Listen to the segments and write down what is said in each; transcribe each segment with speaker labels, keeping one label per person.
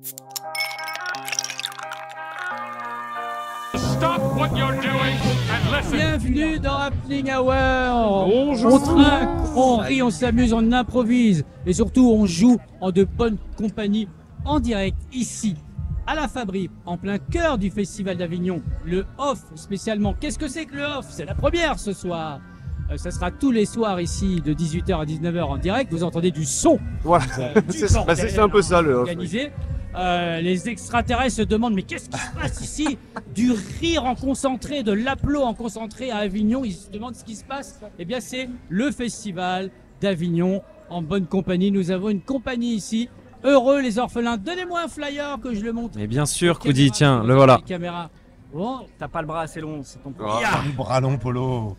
Speaker 1: Stop what you're doing and listen.
Speaker 2: Bienvenue dans Happening Hour.
Speaker 1: Bonjour.
Speaker 2: On trinque, on rit, on s'amuse, on improvise et surtout on joue en de bonnes compagnies en direct ici à la Fabry, en plein cœur du Festival d'Avignon. Le off spécialement. Qu'est-ce que c'est que le off? C'est la première ce soir. Ça sera tous les soirs ici de 18h à 19h en direct. Vous entendez du son.
Speaker 3: Voilà, c'est un peu ça le off.
Speaker 2: Organisé. Les extraterrestres se demandent mais qu'est-ce qui se passe ici? Du rire en concentré, de l'applaud en concentré à Avignon. Ils se demandent ce qui se passe. Eh bien c'est le Festival d'Avignon en bonne compagnie. Nous avons une compagnie ici. Heureux les orphelins. Donnez-moi un flyer que je le montre.
Speaker 4: Mais bien sûr, Koudi, tiens, le voilà.
Speaker 2: Bon,
Speaker 5: T'as pas le bras assez long, c'est ton
Speaker 3: Le bras long, Polo.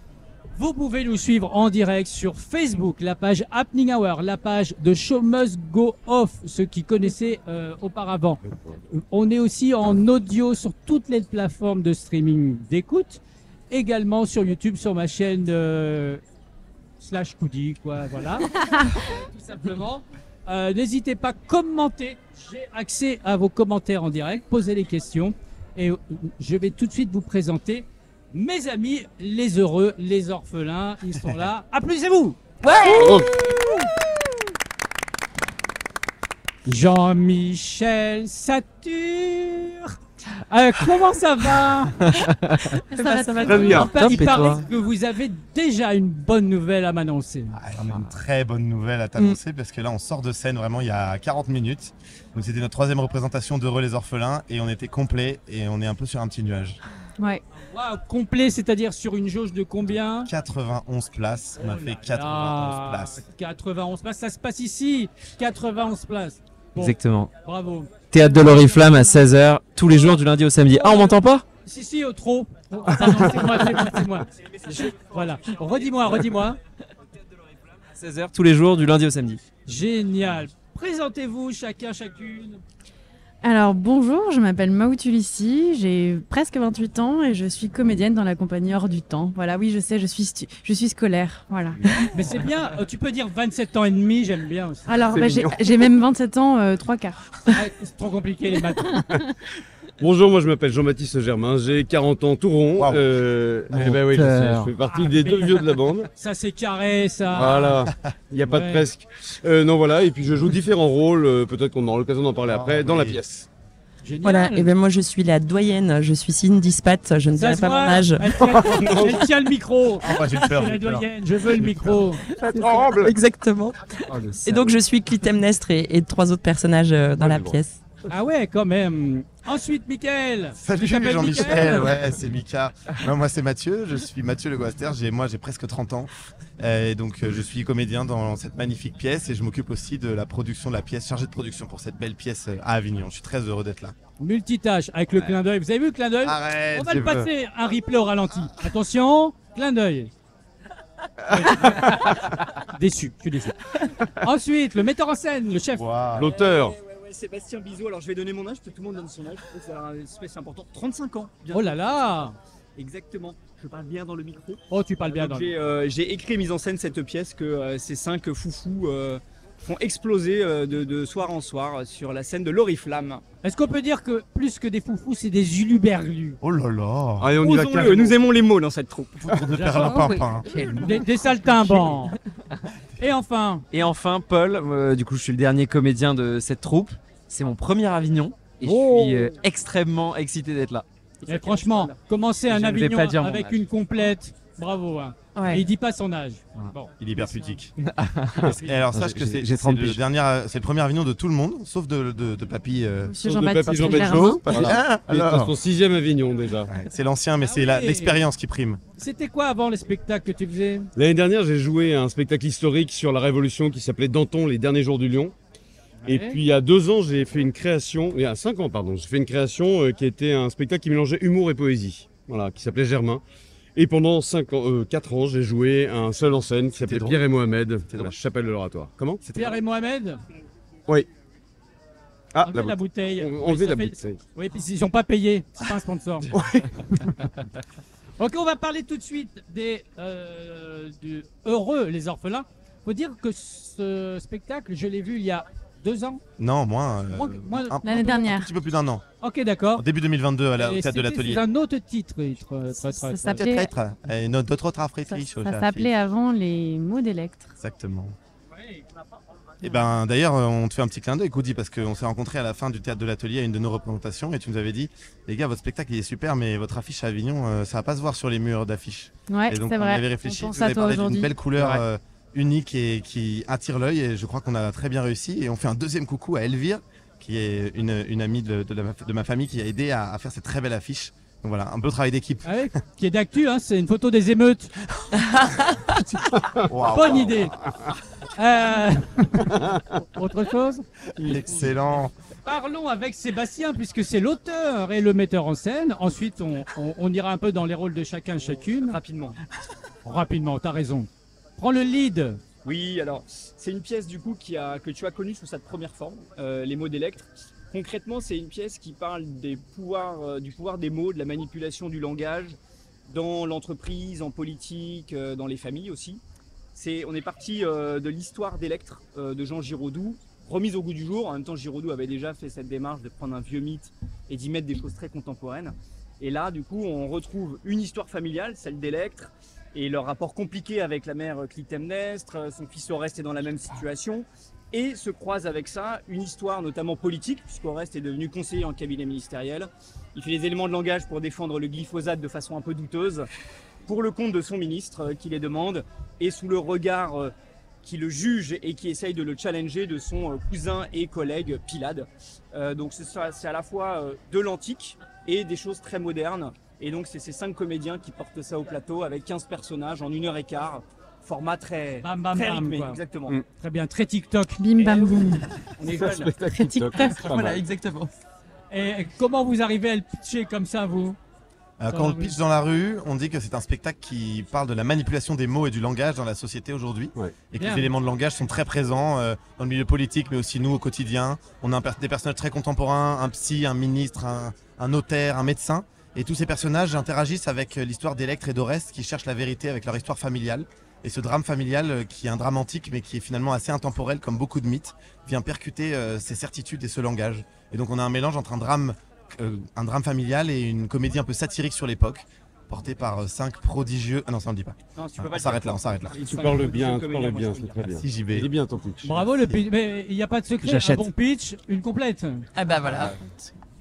Speaker 2: vous pouvez nous suivre en direct sur Facebook, la page Happening Hour, la page de Show Must Go Off, ceux qui connaissaient auparavant. On est aussi en audio sur toutes les plateformes de streaming d'écoute, également sur YouTube, sur ma chaîne slash Koudi, quoi, voilà, tout simplement. N'hésitez pas à commenter, j'ai accès à vos commentaires en direct, posez les questions et je vais tout de suite vous présenter mes amis, les heureux, les orphelins, ils sont là. Applaudissez-vous! Jean-Michel Satur. Comment ça va?
Speaker 6: Ça va
Speaker 3: Très bien.
Speaker 2: Il paraît que vous avez déjà une bonne nouvelle à m'annoncer.
Speaker 3: On a une très bonne nouvelle à t'annoncer parce que là on sort de scène vraiment il y a 40 minutes. Donc c'était notre troisième représentation d'Heureux les orphelins et on était complet et on est un peu sur un petit nuage.
Speaker 6: Ouais.
Speaker 2: Wow, complet, c'est-à-dire sur une jauge de combien?
Speaker 3: 91 places, on a fait 91 places.
Speaker 2: 91 places, ça se passe ici. 91 places. Bon,
Speaker 4: Exactement.
Speaker 2: bravo.
Speaker 4: Théâtre de l'Oriflamme à 16h, tous les jours du lundi au samedi. Ah, on m'entend pas?
Speaker 2: Si, trop. Oh, pardon, c'est moi. Voilà. Redis-moi.
Speaker 4: 16h, tous les jours du lundi au samedi.
Speaker 2: Génial. Présentez-vous chacune.
Speaker 6: Alors bonjour, je m'appelle Maoutulissi, j'ai presque 28 ans et je suis comédienne dans la compagnie Hors du Temps. Voilà, oui, je sais, je suis scolaire, voilà.
Speaker 2: Mais c'est bien, tu peux dire 27 ans et demi, j'aime bien aussi.
Speaker 6: Alors j'ai même 27 ans, 3 quarts.
Speaker 2: C'est trop compliqué les maths.
Speaker 7: Bonjour, moi je m'appelle Jean-Baptiste Germain, j'ai 40 ans tout rond.
Speaker 3: Wow.
Speaker 7: Eh ben oui, je sais, je fais partie des deux vieux de la bande.
Speaker 2: Ça c'est carré, ça.
Speaker 7: Voilà, il n'y a pas de presque. Non voilà, et puis je joue différents rôles, peut-être qu'on aura l'occasion d'en parler après, dans la pièce.
Speaker 2: Génial.
Speaker 8: Voilà, et ben moi je suis la doyenne, je suis Cindy Spat, je ne
Speaker 2: Ça
Speaker 8: dirai
Speaker 2: se
Speaker 8: pas mon
Speaker 2: voit,
Speaker 8: âge.
Speaker 2: Elle tient le micro.
Speaker 3: Moi j'ai peur.
Speaker 2: C'est la doyenne, je veux le micro.
Speaker 8: Exactement. Et donc je suis Clytemnestre et 3 autres personnages dans la pièce.
Speaker 2: Ah ouais, quand même. Ensuite, Mickaël.
Speaker 3: Salut
Speaker 2: Tu t'appelles
Speaker 3: Jean-Michel,
Speaker 2: Mickaël
Speaker 3: ouais c'est Mika. Moi c'est Mathieu, je suis Mathieu Le Goaster, j'ai presque 30 ans. Et donc je suis comédien dans cette magnifique pièce et je m'occupe aussi de la production de la pièce, chargé de production pour cette belle pièce à Avignon. Je suis très heureux d'être là.
Speaker 2: Multitâche avec le clin d'œil. Vous avez vu le clin d'œil?
Speaker 3: Arrête,
Speaker 2: On va
Speaker 3: je
Speaker 2: le
Speaker 3: veux.
Speaker 2: passer un replay au ralenti. Attention, clin d'œil. Déçu, je suis déçu. Ensuite, le metteur en scène, le chef.
Speaker 3: Waouh.
Speaker 7: L'auteur.
Speaker 5: Sébastien Bizot, alors je vais donner mon âge, parce que tout le monde donne son âge, c'est important. 35 ans.
Speaker 2: Oh là là.
Speaker 5: Exactement, je parle bien dans le micro.
Speaker 2: Oh, tu parles bien dans
Speaker 5: Donc,
Speaker 2: le...
Speaker 5: j'ai écrit et mis en scène cette pièce que ces 5 foufous font exploser de soir en soir sur la scène de l'Oriflamme.
Speaker 2: Est-ce qu'on peut dire que plus que des foufous, c'est des uluberlus?
Speaker 3: Oh là là.
Speaker 7: Allez, on y va
Speaker 5: Osons-le,
Speaker 7: carrément.
Speaker 5: nous aimons les mots dans cette troupe.
Speaker 3: Poudre de perlimpinpin.
Speaker 2: Des saltimbanques. Et enfin,
Speaker 4: Et enfin, Paul, du coup, je suis le dernier comédien de cette troupe. C'est mon premier Avignon et
Speaker 2: Oh.
Speaker 4: je suis extrêmement excité d'être là.
Speaker 2: et franchement, commencer un
Speaker 4: Je ne vais
Speaker 2: Avignon
Speaker 4: pas dire mon
Speaker 2: avec
Speaker 4: âge.
Speaker 2: une complète, bravo. Hein. Et
Speaker 6: Ouais.
Speaker 2: il dit pas son âge. Bon.
Speaker 3: Il est hyper pudique. Et alors sache que
Speaker 4: J'ai
Speaker 3: c'est
Speaker 4: 30
Speaker 3: le
Speaker 4: piges.
Speaker 3: c'est le premier Avignon de tout le monde, sauf de papy.
Speaker 6: Monsieur
Speaker 7: Sauf de
Speaker 6: Jean-Baptiste
Speaker 7: Papy Jean-Baptiste
Speaker 6: Germain.
Speaker 3: Papy-
Speaker 7: Voilà.
Speaker 3: Ah,
Speaker 7: Il est à
Speaker 3: alors.
Speaker 7: son 6e Avignon déjà.
Speaker 3: Ouais, c'est l'ancien, mais c'est
Speaker 2: Ah oui.
Speaker 3: l'expérience qui prime.
Speaker 2: C'était quoi avant les spectacles que tu faisais?
Speaker 7: L'année dernière, j'ai joué un spectacle historique sur la Révolution qui s'appelait Danton, les derniers jours du Lion. Et
Speaker 2: Ouais.
Speaker 7: puis il y a 2 ans, j'ai fait une création, il y a 5 ans pardon, j'ai fait une création qui était un spectacle qui mélangeait humour et poésie, voilà, qui s'appelait Germain. Et pendant 4 ans, j'ai joué un seul en scène qui s'appelait
Speaker 3: drôle.
Speaker 7: Pierre et Mohamed, à la
Speaker 3: drôle.
Speaker 7: chapelle de l'Oratoire. Comment?
Speaker 2: Pierre et Mohamed?
Speaker 7: Oui. Ah,
Speaker 2: Enlevez la bouteille.
Speaker 7: Enlevez
Speaker 2: Oui,
Speaker 7: la
Speaker 2: ça fait-
Speaker 7: bouteille.
Speaker 2: Oui, puis ils n'ont pas payé. C'est pas un sponsor. Ok, on va parler tout de suite du Heureux les orphelins. Faut dire que ce spectacle, je l'ai vu il y a 2 ans.
Speaker 3: Non, moins.
Speaker 6: L'année dernière.
Speaker 3: Un petit peu plus d'1 an.
Speaker 2: Ok, d'accord.
Speaker 3: En début 2022 au
Speaker 2: Et
Speaker 3: théâtre de l'Atelier.
Speaker 2: C'est un autre titre.
Speaker 6: Ça s'appelait
Speaker 3: Et notre autre Afrique.
Speaker 6: ça s'appelait avant les mots d'Electre.
Speaker 3: Exactement. Et ben d'ailleurs, on te fait un petit clin d'œil, Koudi, parce qu'on s'est rencontrés à la fin du théâtre de l'Atelier à une de nos représentations et tu nous avais dit, les gars, votre spectacle il est super, mais votre affiche à Avignon, ça va pas se voir sur les murs d'affiches.
Speaker 6: Ouais,
Speaker 3: Et donc
Speaker 6: c'est
Speaker 3: on
Speaker 6: vrai.
Speaker 3: avait réfléchi,
Speaker 6: On
Speaker 3: vous
Speaker 6: pense à
Speaker 3: avez
Speaker 6: toi
Speaker 3: parlé d'une
Speaker 6: aujourd'hui.
Speaker 3: belle couleur
Speaker 4: Ouais.
Speaker 3: unique et qui attire l'œil et je crois qu'on a très bien réussi. Et on fait un deuxième coucou à Elvire, qui est une amie de ma famille qui a aidé à faire cette très belle affiche. Donc voilà, un beau travail d'équipe.
Speaker 2: Ah ouais, qui est d'actu, hein, c'est une photo des émeutes.
Speaker 3: Waouh.
Speaker 2: Bonne idée. Autre chose?
Speaker 3: Excellent.
Speaker 2: Parlons avec Sébastien, puisque c'est l'auteur et le metteur en scène. Ensuite, on ira un peu dans les rôles de chacun, chacune.
Speaker 5: Rapidement.
Speaker 2: Rapidement, t'as raison. Prends le lead.
Speaker 5: Oui, alors c'est une pièce du coup que tu as connue sous sa première forme, les mots d'Electre. Concrètement, c'est une pièce qui parle du pouvoir des mots, de la manipulation du langage dans l'entreprise, en politique, dans les familles aussi. On est parti de l'histoire d'Electre de Jean Giraudoux, remise au goût du jour. En même temps, Giraudoux avait déjà fait cette démarche de prendre un vieux mythe et d'y mettre des choses très contemporaines. Et là, du coup, on retrouve une histoire familiale, celle d'Electre, et leur rapport compliqué avec la mère Clytemnestre, son fils Oreste est dans la même situation. Et se croise avec ça une histoire notamment politique, puisqu'Oreste est devenu conseiller en cabinet ministériel. Il fait des éléments de langage pour défendre le glyphosate de façon un peu douteuse, pour le compte de son ministre qui les demande, et sous le regard qui le juge et qui essaye de le challenger de son cousin et collègue Pylade. Donc c'est à la fois de l'antique et des choses très modernes. Et donc c'est ces 5 comédiens qui portent ça au plateau avec 15 personnages en 1h15. Format très,
Speaker 2: Bam, bam,
Speaker 5: très
Speaker 2: bam,
Speaker 5: rythmé,
Speaker 2: quoi.
Speaker 5: exactement.
Speaker 2: Très bien, très TikTok.
Speaker 6: Bim bam boum.
Speaker 5: On est jeunes.
Speaker 6: Très TikTok.
Speaker 8: Voilà, exactement.
Speaker 2: Et comment vous arrivez à le pitcher comme ça, vous?
Speaker 3: Quand on le pitch dans la rue, on dit que c'est un spectacle qui parle de la manipulation des mots et du langage dans la société aujourd'hui.
Speaker 7: Ouais.
Speaker 3: Et que
Speaker 2: Bien.
Speaker 3: les éléments de langage sont très présents dans le milieu politique, mais aussi nous au quotidien. On a des personnages très contemporains, un psy, un ministre, un notaire, un médecin. Et tous ces personnages interagissent avec l'histoire d'Electre et d'Oreste qui cherchent la vérité avec leur histoire familiale. Et ce drame familial, qui est un drame antique, mais qui est finalement assez intemporel, comme beaucoup de mythes, vient percuter ces certitudes et ce langage. Et donc on a un mélange entre un drame familial et une comédie un peu satirique sur l'époque, portée par 5 prodigieux... Ah non, ça on le dit pas.
Speaker 5: Non, tu peux pas
Speaker 3: On
Speaker 5: le
Speaker 3: s'arrête
Speaker 5: dire.
Speaker 3: là, on s'arrête là.
Speaker 7: Tu parles bien, c'est très bien.
Speaker 3: Si j'y
Speaker 7: Il
Speaker 3: vais.
Speaker 7: est bien ton pitch.
Speaker 2: Bravo, le pitch. Mais il n'y a pas de secret. Un
Speaker 4: J'achète.
Speaker 2: bon pitch, une complète.
Speaker 8: Ah bah voilà.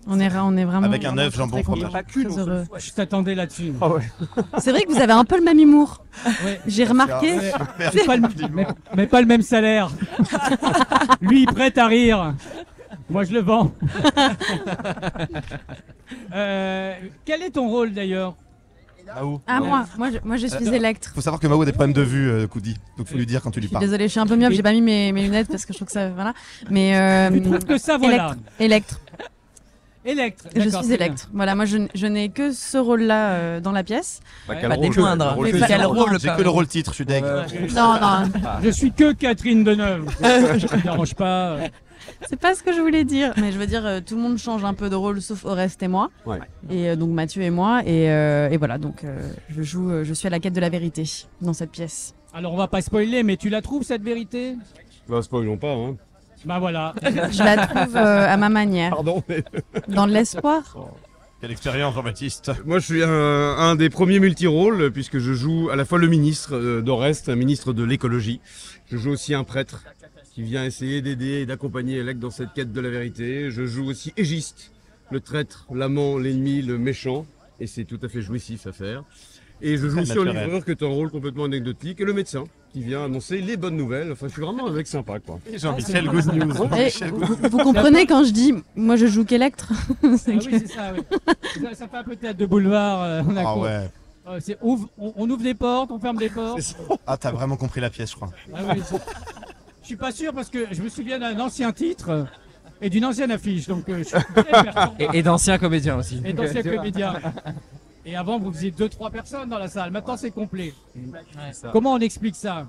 Speaker 6: On est vraiment.
Speaker 3: Avec un œuf, jambon,
Speaker 6: très
Speaker 3: fromage.
Speaker 6: contents,
Speaker 5: Pas qu'une,
Speaker 6: très
Speaker 5: on se le
Speaker 6: heureux.
Speaker 5: souhaite.
Speaker 2: Je t'attendais là-dessus.
Speaker 6: C'est vrai que vous avez un peu le même humour.
Speaker 2: Ouais.
Speaker 6: J'ai remarqué.
Speaker 2: Ouais, c'est pas mais pas le même salaire. Lui, il prête à rire. Moi, je le vends. Quel est ton rôle d'ailleurs?
Speaker 6: Ah, moi je suis Electre.
Speaker 3: Faut savoir que Mao a des problèmes de vue, Koudi. Donc faut lui dire quand tu lui
Speaker 6: Je suis
Speaker 3: parles.
Speaker 6: désolée, je suis un peu myope, j'ai pas mis mes lunettes parce que je trouve que ça. Voilà. Mais.
Speaker 2: Tu trouves que ça, voilà.
Speaker 6: Electre.
Speaker 2: Électre.
Speaker 6: Je
Speaker 2: d'accord,
Speaker 6: suis
Speaker 2: très bien.
Speaker 6: Electre. Voilà, moi je n'ai que ce rôle-là dans la pièce.
Speaker 2: Ouais.
Speaker 7: Quel
Speaker 8: Pas
Speaker 7: rôle,
Speaker 8: des moindres.
Speaker 7: rôle
Speaker 8: Mais
Speaker 7: que
Speaker 8: quel
Speaker 7: ça.
Speaker 8: rôle
Speaker 3: J'ai
Speaker 8: quand
Speaker 3: que le
Speaker 8: même.
Speaker 3: rôle titre, je suis deg.
Speaker 6: Non, non,
Speaker 2: Je suis que Catherine Deneuve. Je ne dérange pas.
Speaker 6: c'est pas ce que je voulais dire. Mais je veux dire, tout le monde change un peu de rôle sauf Oreste et moi.
Speaker 7: Ouais.
Speaker 6: Et donc Mathieu et moi. Et voilà, donc je suis à la quête de la vérité dans cette pièce.
Speaker 2: Alors, on va pas spoiler, mais tu la trouves cette vérité?
Speaker 7: Bah, spoilons pas, hein.
Speaker 2: Bah voilà.
Speaker 6: Je la trouve à ma manière,
Speaker 7: Pardon, mais...
Speaker 6: dans l'espoir.
Speaker 3: Quelle expérience, Jean-Baptiste.
Speaker 7: Moi, je suis un des premiers multirôles, puisque je joue à la fois le ministre d'Oreste, un ministre de l'écologie. Je joue aussi un prêtre qui vient essayer d'aider et d'accompagner Electre dans cette quête de la vérité. Je joue aussi Égiste, le traître, l'amant, l'ennemi, le méchant. Et c'est tout à fait jouissif à faire. Et je joue aussi au
Speaker 3: naturel.
Speaker 7: livreur, qui est un rôle complètement anecdotique, et le médecin, qui vient annoncer les bonnes nouvelles. Enfin, je suis vraiment un mec sympa, quoi.
Speaker 3: Jean-Michel Good News.
Speaker 6: Et
Speaker 3: Jean-Michel Good
Speaker 6: vous comprenez quand je dis, moi je joue qu'Electre.
Speaker 2: Ah oui, c'est ça, oui. Ça fait un peu théâtre de boulevard. On a
Speaker 3: Ah
Speaker 2: quoi
Speaker 3: ouais.
Speaker 2: On ouvre des portes, on ferme des portes.
Speaker 3: Ah, t'as vraiment compris la pièce, je crois.
Speaker 2: Ah oui, je suis pas sûr parce que je me souviens d'un ancien titre et d'une ancienne affiche. Donc je suis très perturbé.
Speaker 4: Et d'anciens comédiens aussi.
Speaker 2: Et d'anciens comédiens. Et avant, vous faisiez 2-3 personnes dans la salle. Maintenant, c'est complet. Comment on explique ça?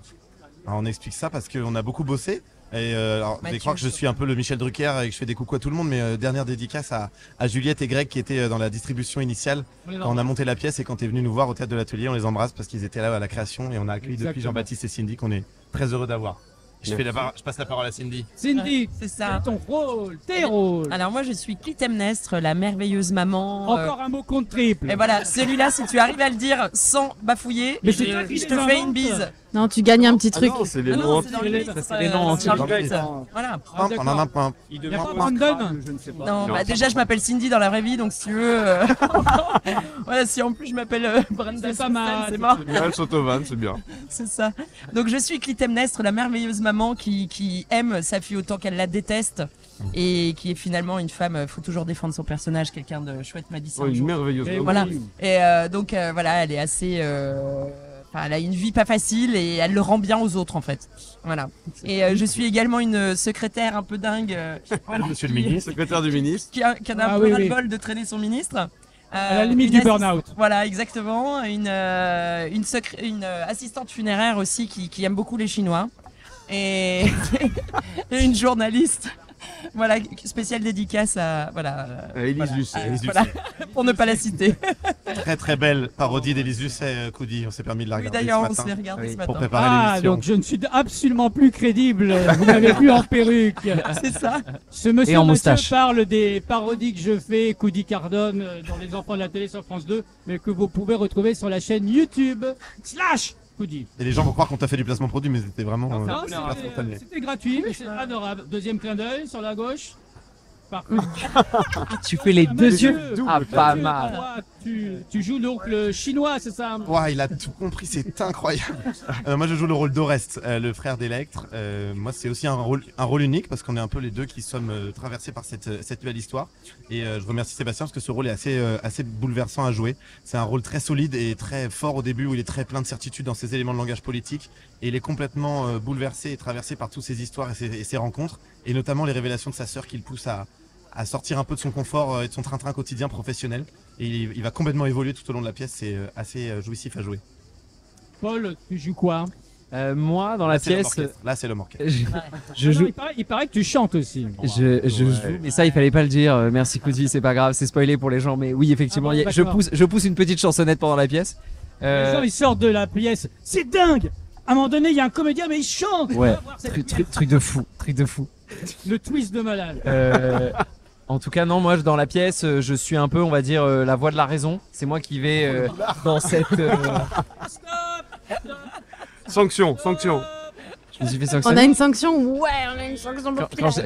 Speaker 3: Alors, on explique ça parce qu'on a beaucoup bossé. Et alors, vous allez
Speaker 8: Mathieu,
Speaker 3: croire que je suis un peu le Michel Drucker et que je fais des coucous à tout le monde, mais dernière dédicace à Juliette et Greg qui étaient dans la distribution initiale quand on a monté la pièce et quand tu es venu nous voir au théâtre de l'Atelier. On les embrasse parce qu'ils étaient là à la création et on a accueilli depuis
Speaker 2: Exactement.
Speaker 3: Jean-Baptiste et Cindy qu'on est très heureux d'avoir. Je passe la parole à Cindy.
Speaker 2: Cindy,
Speaker 8: C'est ça.
Speaker 2: ton rôle, tes rôles.
Speaker 8: Alors moi je suis Clytemnestre, la merveilleuse maman.
Speaker 2: Encore un mot contre triple.
Speaker 8: Et voilà, celui-là, si tu arrives à le dire sans bafouiller,
Speaker 2: Mais c'est toi qui
Speaker 8: je
Speaker 2: les
Speaker 8: te fais une
Speaker 2: inventes.
Speaker 8: bise.
Speaker 6: Non, tu gagnes un petit truc.
Speaker 7: Non, c'est les
Speaker 8: Ah
Speaker 7: noms
Speaker 8: non,
Speaker 7: entiers.
Speaker 8: c'est dans le livre.
Speaker 4: c'est les noms entiers.
Speaker 8: dans le livre. Voilà.
Speaker 2: Ah,
Speaker 3: On en a un.
Speaker 5: Il
Speaker 2: Y a
Speaker 5: demande
Speaker 2: pas Brandon.
Speaker 5: je ne sais pas.
Speaker 8: Non, bah déjà je m'appelle Cindy dans la vraie vie, donc si tu veux, voilà, si en plus je m'appelle Brenda
Speaker 2: C'est pas
Speaker 8: sur scène,
Speaker 2: mal.
Speaker 8: c'est mort.
Speaker 7: Michael Sotovan, c'est bien.
Speaker 8: C'est ça. Donc je suis Clytemnestre, la merveilleuse maman qui aime sa fille autant qu'elle la déteste et qui est finalement une femme. Faut toujours défendre son personnage. Quelqu'un de chouette m'a dit ça.
Speaker 7: Oh,
Speaker 8: un
Speaker 7: une
Speaker 8: jour.
Speaker 7: merveilleuse.
Speaker 2: Et
Speaker 7: maman.
Speaker 8: Voilà.
Speaker 2: oui.
Speaker 8: Et donc voilà, elle est assez. Enfin, elle a une vie pas facile et elle le rend bien aux autres en fait. Voilà. Et je suis également une secrétaire un peu dingue. Voilà,
Speaker 3: Monsieur le
Speaker 8: qui-
Speaker 3: ministre.
Speaker 7: Secrétaire du ministre.
Speaker 8: Qui a un
Speaker 2: Ah
Speaker 8: peu
Speaker 2: oui,
Speaker 8: ras-le-bol de traîner son ministre.
Speaker 2: À la limite
Speaker 8: Une
Speaker 2: du burn-out.
Speaker 8: Voilà, exactement. Une assistante funéraire aussi qui aime beaucoup les Chinois. Et, et une journaliste. Voilà, spéciale dédicace à. Voilà.
Speaker 7: Élise
Speaker 8: voilà,
Speaker 7: Lucet.
Speaker 8: à-
Speaker 3: Élise
Speaker 8: voilà, pour ne pas la citer.
Speaker 3: Très très belle parodie d'Élise Lucet, Coudi. On s'est permis de la
Speaker 8: Oui,
Speaker 3: regarder
Speaker 8: d'ailleurs,
Speaker 3: ce
Speaker 8: on
Speaker 3: matin
Speaker 8: s'est regardé ce
Speaker 3: pour
Speaker 8: matin.
Speaker 3: préparer
Speaker 2: Ah,
Speaker 3: l'émission.
Speaker 2: donc je ne suis absolument plus crédible. Vous m'avez vu en perruque.
Speaker 8: C'est ça.
Speaker 2: Ce monsieur
Speaker 4: Et en
Speaker 2: Mathieu
Speaker 4: moustache.
Speaker 2: parle des parodies que je fais, Coudi Cardone, dans Les Enfants de la télé sur France 2, mais que vous pouvez retrouver sur la chaîne YouTube /Coudi.
Speaker 3: Et les gens vont croire qu'on t'a fait du placement produit, mais c'était vraiment
Speaker 2: Non,
Speaker 3: pas
Speaker 2: c'était
Speaker 3: spontané.
Speaker 2: c'était gratuit, mais c'est adorable. Deuxième clin d'œil sur la gauche. Parfait.
Speaker 4: Tu fais les deux
Speaker 2: Mathieu,
Speaker 4: yeux. Ah, pas
Speaker 2: Mathieu,
Speaker 4: mal.
Speaker 2: toi, tu joues donc le chinois, c'est ça?
Speaker 3: Ouah, il a tout compris, c'est incroyable. Moi, je joue le rôle d'Oreste, le frère d'Electre. Moi, c'est aussi un rôle unique parce qu'on est un peu les deux qui sommes traversés par cette belle histoire. Et je remercie Sébastien parce que ce rôle est assez bouleversant à jouer. C'est un rôle très solide et très fort au début où il est très plein de certitudes dans ses éléments de langage politique. Et il est complètement bouleversé et traversé par toutes ces histoires et ses rencontres. Et notamment les révélations de sa sœur qui le poussent à sortir un peu de son confort et de son train-train quotidien professionnel. Et il va complètement évoluer tout au long de la pièce, c'est assez jouissif à jouer.
Speaker 2: Paul, tu joues quoi?
Speaker 4: Moi, dans la pièce,
Speaker 3: Là, c'est l'homme orchestre.
Speaker 4: je
Speaker 2: Ah non,
Speaker 4: joue.
Speaker 2: il paraît que tu chantes aussi.
Speaker 4: Je joue, mais ça il fallait pas le dire. Merci Coudi, c'est pas grave, c'est spoilé pour les gens, mais oui effectivement,
Speaker 2: Ah bon,
Speaker 4: je
Speaker 2: d'accord.
Speaker 4: pousse une petite chansonnette pendant la pièce.
Speaker 2: Les gens, ils sortent de la pièce. C'est dingue! À un moment donné, il y a un comédien, mais il chante!
Speaker 4: Ouais,
Speaker 2: On va voir cette pièce.
Speaker 4: truc de fou, truc de fou.
Speaker 2: Le twist de malade.
Speaker 4: En tout cas, non, moi dans la pièce, je suis un peu, on va dire, la voix de la raison. C'est moi qui vais dans cette.
Speaker 7: Sanction.
Speaker 4: Je me suis fait
Speaker 6: On
Speaker 4: sanctionner.
Speaker 6: a une sanction. Ouais, on a une sanction.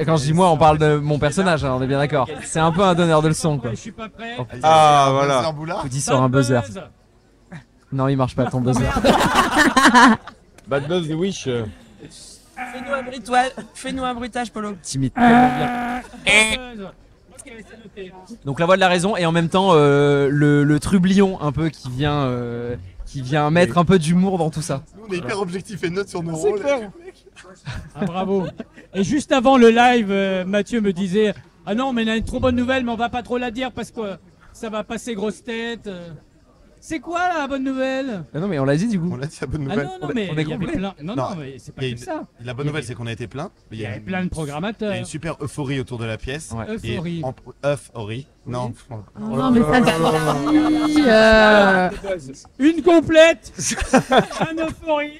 Speaker 4: Quand je dis moi, on parle de mon personnage, hein, on est bien d'accord. C'est un peu un donneur de leçons, quoi.
Speaker 2: Je suis pas prêt.
Speaker 7: Ah, voilà.
Speaker 3: Buzzer Boulard.
Speaker 4: Coudi sort un buzzer.
Speaker 2: Buzz.
Speaker 4: Non, il marche pas ton buzzer.
Speaker 7: Bad Buzz The Wish.
Speaker 8: Fais-nous un bruitage, Polo.
Speaker 4: Timide. tellement bien.
Speaker 2: Buzz. Ok, c'est noté.
Speaker 4: Donc la voix de la raison et en même temps le trublion un peu qui vient mettre un peu d'humour dans tout ça.
Speaker 3: Nous, on est hyper objectif et neutre sur nos rôles.
Speaker 2: Ah, bravo. Et juste avant le live, Mathieu me disait ah non, mais on a une trop bonne nouvelle, mais on va pas trop la dire parce que ça va passer grosse tête. C'est quoi la bonne nouvelle?
Speaker 4: Ah non mais on l'a dit du coup.
Speaker 3: On l'a dit, la bonne
Speaker 2: Ah
Speaker 3: nouvelle.
Speaker 2: non, non, mais
Speaker 4: on est
Speaker 2: il y avait
Speaker 4: complet.
Speaker 2: plein. Non,
Speaker 3: Non,
Speaker 2: non, mais c'est pas
Speaker 3: il y a
Speaker 2: que ça.
Speaker 3: La bonne nouvelle, c'est qu'on a été plein.
Speaker 2: Il y avait plein de
Speaker 3: Il y a
Speaker 2: programmateurs.
Speaker 3: une super euphorie autour de la pièce.
Speaker 4: Ouais.
Speaker 2: Euphorie.
Speaker 3: Euphorie. Non.
Speaker 6: Non, mais ça
Speaker 2: Une complète. Un euphorie.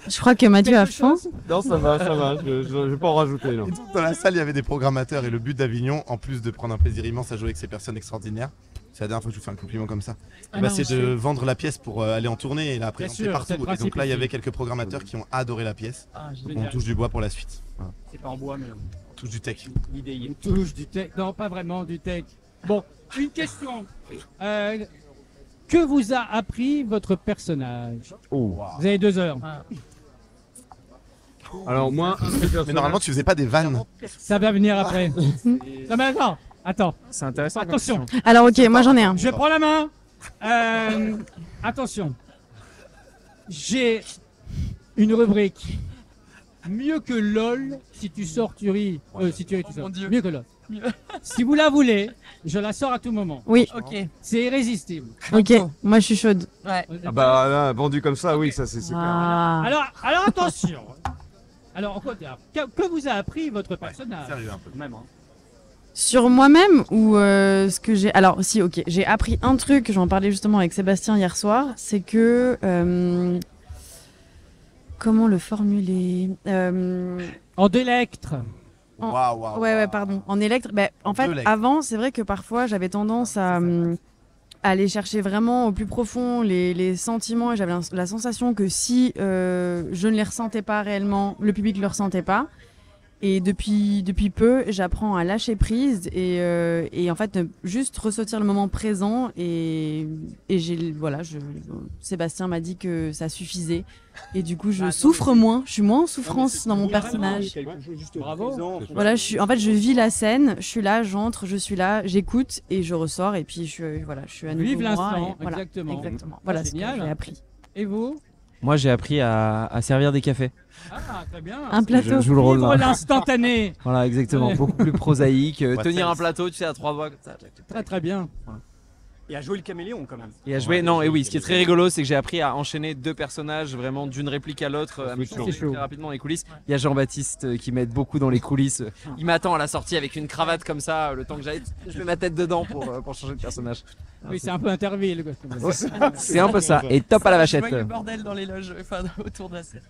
Speaker 6: Je crois que Mathieu a
Speaker 2: Quelque
Speaker 6: faim.
Speaker 2: chose
Speaker 7: Non, ça va. Je vais pas en rajouter, non.
Speaker 3: Et donc, dans la salle, il y avait des programmateurs et le but d'Avignon, en plus de prendre un plaisir immense à jouer avec ces personnes extraordinaires, c'est la dernière fois que je vous fais un compliment comme ça.
Speaker 2: Ah
Speaker 3: Eh ben,
Speaker 2: non,
Speaker 3: c'est
Speaker 2: je
Speaker 3: de
Speaker 2: sais.
Speaker 3: vendre la pièce pour aller en tournée et la présenter
Speaker 2: sûr, c'est
Speaker 3: partout.
Speaker 2: le
Speaker 3: Et
Speaker 2: principe
Speaker 3: donc là, il y
Speaker 2: aussi.
Speaker 3: avait quelques programmateurs qui ont adoré la pièce.
Speaker 2: Ah,
Speaker 3: On touche du bois pour la suite. Voilà.
Speaker 5: C'est pas en bois, mais
Speaker 3: On touche du tech.
Speaker 5: l'idée y est.
Speaker 2: Touche du tech. Non, pas vraiment du tech. Bon, une question. Que vous a appris votre personnage? Vous avez 2 heures.
Speaker 7: Alors, moi,
Speaker 3: Mais normalement, tu faisais pas des vannes.
Speaker 2: Ça va venir après. Non, mais attends.
Speaker 4: C'est intéressant. comme
Speaker 2: Attention.
Speaker 4: question.
Speaker 6: Alors, ok, moi j'en ai un.
Speaker 2: Je prends la main. Attention. J'ai une rubrique. Mieux que LOL, si tu sors, tu ris. Si tu ris, tu sors.
Speaker 8: mon Dieu.
Speaker 2: Mieux que LOL.
Speaker 8: Mieux.
Speaker 2: Si vous la voulez, je la sors à tout moment.
Speaker 6: Oui,
Speaker 8: Ok.
Speaker 2: C'est irrésistible.
Speaker 6: ok, moi je suis chaude.
Speaker 8: Ouais.
Speaker 7: Ah bah là, vendu comme ça, oui, ça c'est clair.
Speaker 6: Ah.
Speaker 2: Alors attention. Alors, en quoi que vous a appris votre personnage?
Speaker 3: Sérieux un peu.
Speaker 5: Même, hein.
Speaker 6: Sur moi-même ou ce que j'ai. Alors, si, ok, j'ai appris un truc, j'en parlais justement avec Sébastien hier soir, c'est que. comment le formuler
Speaker 2: En d'électre.
Speaker 6: Ouais, pardon. En électre, en fait,
Speaker 3: Électre.
Speaker 6: avant, c'est vrai que parfois, j'avais tendance à aller chercher vraiment au plus profond les sentiments et j'avais la sensation que si je ne les ressentais pas réellement, le public ne le ressentait pas. Et depuis peu, j'apprends à lâcher prise et en fait juste ressentir le moment présent et Sébastien m'a dit que ça suffisait et du coup je souffre moins, je suis moins en souffrance dans mon personnage.
Speaker 2: Bravo.
Speaker 6: Voilà, je vis la scène, je suis là, j'entre, je suis là, j'écoute et je ressors et puis je suis à nouveau
Speaker 2: Vive
Speaker 6: moi
Speaker 2: l'instant,
Speaker 6: et voilà,
Speaker 2: exactement.
Speaker 6: Voilà ce que
Speaker 2: Génial.
Speaker 6: j'ai appris.
Speaker 2: Et vous?
Speaker 4: Moi, j'ai appris à servir des cafés.
Speaker 2: Ah, très bien.
Speaker 6: Un plateau.
Speaker 4: Je joue le rôle
Speaker 2: Vivre
Speaker 4: là.
Speaker 2: l'instantané.
Speaker 4: Voilà, exactement.
Speaker 2: Ouais.
Speaker 4: Beaucoup plus prosaïque.
Speaker 3: What
Speaker 4: Tenir
Speaker 3: else
Speaker 4: un plateau, tu sais, à 3 doigts comme ça.
Speaker 2: Très très bien.
Speaker 5: Et à jouer le caméléon quand même.
Speaker 4: Et à jouer, non, et oui, ce qui est très rigolo, c'est que j'ai appris à enchaîner 2 personnages vraiment d'une réplique à l'autre, à me
Speaker 2: C'est
Speaker 4: changer
Speaker 2: chaud.
Speaker 4: très rapidement dans les coulisses. Il y a Jean-Baptiste qui m'aide beaucoup dans les coulisses. Il m'attend à la sortie avec une cravate comme ça, le temps que j'aille, je mets ma tête dedans pour changer de personnage.
Speaker 2: Oui, c'est un peu Interville. Quoi.
Speaker 4: C'est un peu ça. Et top à la vachette.
Speaker 8: Joyeux bordel dans les loges, enfin autour de la scène.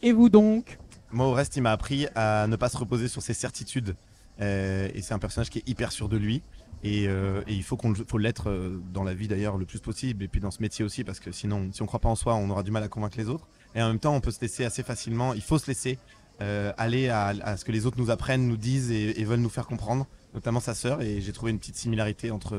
Speaker 2: Et vous donc?
Speaker 3: Moi, au reste, il m'a appris à ne pas se reposer sur ses certitudes. Et c'est un personnage qui est hyper sûr de lui. Et il faut l'être dans la vie d'ailleurs le plus possible. Et puis dans ce métier aussi, parce que sinon, si on croit pas en soi, on aura du mal à convaincre les autres. Et en même temps, on peut se laisser assez facilement. Il faut se laisser aller à ce que les autres nous apprennent, nous disent et veulent nous faire comprendre. Notamment sa sœur. Et j'ai trouvé une petite similarité entre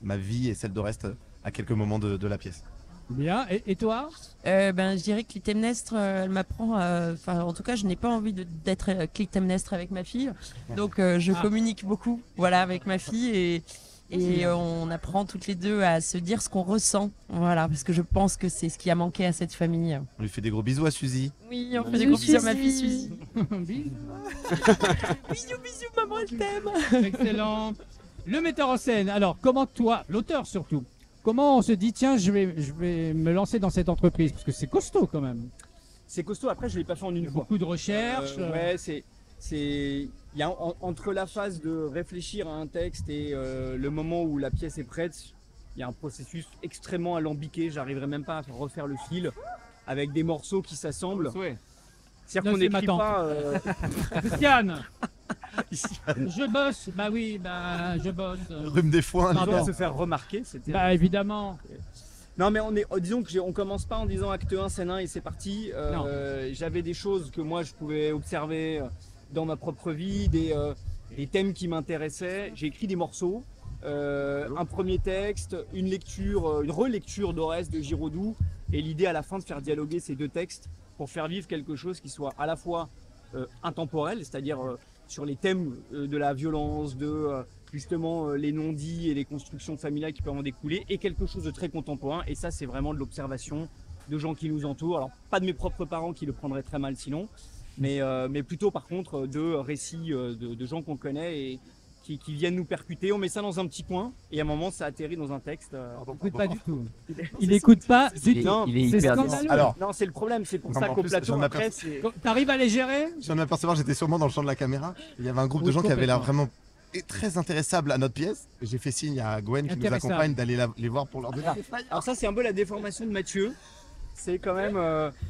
Speaker 3: ma vie et celle d'Oreste à quelques moments de la pièce.
Speaker 2: Bien. Et toi?
Speaker 8: Je dirais que Clytemnestre, elle m'apprend. Enfin, en tout cas, je n'ai pas envie d'être Clytemnestre avec ma fille. Donc, je communique beaucoup, voilà, avec ma fille et on apprend toutes les deux à se dire ce qu'on ressent, voilà, parce que je pense que c'est ce qui a manqué à cette famille.
Speaker 3: On lui fait des gros bisous à Suzy.
Speaker 8: Oui, on fait des gros bisous à ma fille Suzy.
Speaker 2: Bisous.
Speaker 8: Bisous, maman, elle t'aime.
Speaker 2: Excellent. Le metteur en scène. Alors, comment toi, l'auteur surtout, comment on se dit tiens, je vais me lancer dans cette entreprise parce que c'est costaud quand même.
Speaker 5: C'est costaud, après je l'ai pas fait en une fois.
Speaker 2: Beaucoup de recherches.
Speaker 5: Ouais, il y a entre la phase de réfléchir à un texte et le moment où la pièce est prête, il y a un processus extrêmement alambiqué. J'arriverai même pas à refaire le fil avec des morceaux qui s'assemblent. C'est-à-dire
Speaker 2: Non,
Speaker 5: qu'on
Speaker 2: c'est ma
Speaker 5: n'écrit
Speaker 2: tante.
Speaker 5: pas.
Speaker 2: Christiane, je bosse. Bah oui, je bosse.
Speaker 3: Rhume des foins.
Speaker 2: Pardon.
Speaker 5: Besoin de se faire remarquer. C'était.
Speaker 2: Bah évidemment.
Speaker 5: Non mais disons que on commence pas en disant acte 1, scène 1 et c'est parti. J'avais des choses que moi je pouvais observer dans ma propre vie, des thèmes qui m'intéressaient. J'ai écrit des morceaux, un premier texte, une relecture d'Oreste de Giraudoux et l'idée à la fin de faire dialoguer ces 2 textes pour faire vivre quelque chose qui soit à la fois intemporel, c'est-à-dire sur les thèmes de la violence, justement les non-dits et les constructions familiales qui peuvent en découler, et quelque chose de très contemporain. Et ça, c'est vraiment de l'observation de gens qui nous entourent. Alors, pas de mes propres parents qui le prendraient très mal sinon, mais plutôt par contre de récits de gens qu'on connaît et qui viennent nous percuter. On met ça dans un petit coin et à un moment, ça atterrit dans un texte.
Speaker 2: Il n'écoute pas du tout. Il n'écoute pas du tout.
Speaker 5: Non,
Speaker 4: Il est
Speaker 2: C'est
Speaker 4: hyper
Speaker 2: scandaleux.
Speaker 3: Alors,
Speaker 5: non, c'est le problème. C'est pour
Speaker 3: Non,
Speaker 5: ça
Speaker 3: mais en
Speaker 5: qu'au
Speaker 3: plus,
Speaker 5: plateau,
Speaker 3: j'en
Speaker 5: après,
Speaker 3: aperçois.
Speaker 5: c'est.
Speaker 2: T'arrives à les gérer?
Speaker 3: Je viens de m'apercevoir, j'étais sûrement dans le champ de la caméra. Il y avait un groupe de gens qui avaient l'air vraiment très intéressables à notre pièce. J'ai fait signe à Gwen qui nous
Speaker 2: Intéressable.
Speaker 3: accompagne d'aller les voir pour leur donner des flyers.
Speaker 5: Alors ça, c'est un peu la déformation de Mathieu. C'est quand même.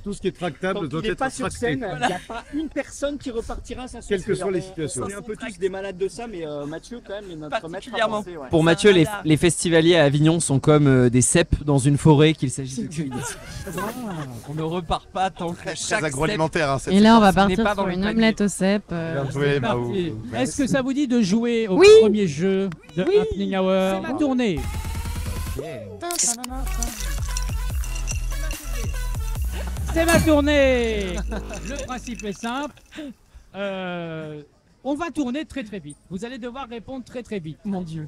Speaker 7: Tout ce qui est tractable
Speaker 5: Quand
Speaker 7: doit
Speaker 5: il n'est
Speaker 7: être
Speaker 5: pas sur
Speaker 7: tracté.
Speaker 5: scène, il n'y a pas une personne qui repartira sans
Speaker 7: Quelles que soient les situations.
Speaker 5: On est un peu tous des malades de ça, mais Mathieu, quand même, est notre maître à
Speaker 8: Particulièrement.
Speaker 5: penser. Ouais.
Speaker 4: Pour
Speaker 8: C'est
Speaker 4: Mathieu,
Speaker 8: un
Speaker 4: les,
Speaker 8: radar.
Speaker 4: les festivaliers à Avignon sont comme des cèpes dans une forêt qu'il s'agit de cueillir. On ne repart pas tant que
Speaker 3: Très
Speaker 4: chaque cèpe.
Speaker 3: agroalimentaire. Hein, cette
Speaker 6: Et là, on va
Speaker 4: Ce n'est
Speaker 6: partir
Speaker 4: pas dans
Speaker 6: sur
Speaker 4: le
Speaker 6: une
Speaker 4: panier.
Speaker 6: omelette au cèpe.
Speaker 3: Bien joué,
Speaker 2: C'est
Speaker 3: Mao.
Speaker 2: parti.
Speaker 3: Merci.
Speaker 2: Est-ce que ça vous dit de jouer au
Speaker 6: Oui.
Speaker 2: premier jeu de Happening Hour? C'est ma tournée. C'est ma tournée. Le principe est simple. On va tourner très très vite. Vous allez devoir répondre très très vite.
Speaker 8: Mon Dieu.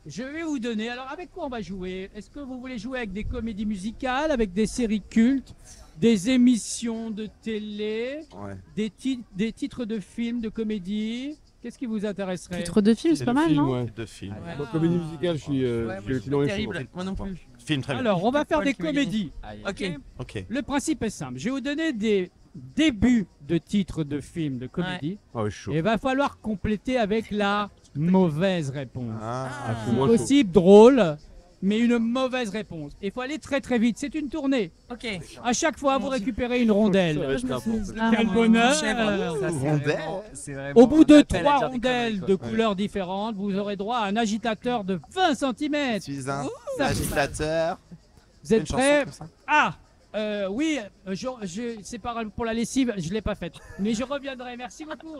Speaker 2: Je vais vous donner. Alors avec quoi on va jouer? Est-ce que vous voulez jouer avec des comédies musicales, avec des séries cultes, des émissions de télé,
Speaker 3: Ouais.
Speaker 2: des titres de films, de comédies? Qu'est-ce qui vous intéresserait?
Speaker 6: Titre de film, c'est pas mal, non?
Speaker 3: De films.
Speaker 8: Ouais.
Speaker 7: Bon, comédie musicale, je suis
Speaker 8: Ouais, moi,
Speaker 7: aussi dans les
Speaker 8: terrible.
Speaker 7: films.
Speaker 8: Moi non plus.
Speaker 3: Film, très bien.
Speaker 2: Alors, on va faire
Speaker 8: Paul
Speaker 2: des
Speaker 8: Cuellar.
Speaker 2: comédies.
Speaker 8: Ok.
Speaker 3: Ok.
Speaker 2: Le principe est simple. Je vais vous donner des débuts de titres de films, de comédies.
Speaker 7: Ah ouais, chaud.
Speaker 2: Et il va falloir compléter avec la mauvaise réponse.
Speaker 3: Ah,
Speaker 7: c'est moins
Speaker 2: Possible, drôle, mais une mauvaise réponse. Il faut aller très très vite. C'est une tournée.
Speaker 8: Ok.
Speaker 2: À chaque fois, vous récupérez une rondelle. Quel bonheur! Au bout de 3 rondelles de couleurs différentes, vous aurez droit à un agitateur de 20 cm.
Speaker 3: Je suis un agitateur.
Speaker 2: Vous êtes
Speaker 3: Une chanson
Speaker 2: prêts?
Speaker 3: comme ça
Speaker 2: Ah, oui, c'est pas pour la lessive, je l'ai pas faite. Mais je reviendrai. Merci beaucoup.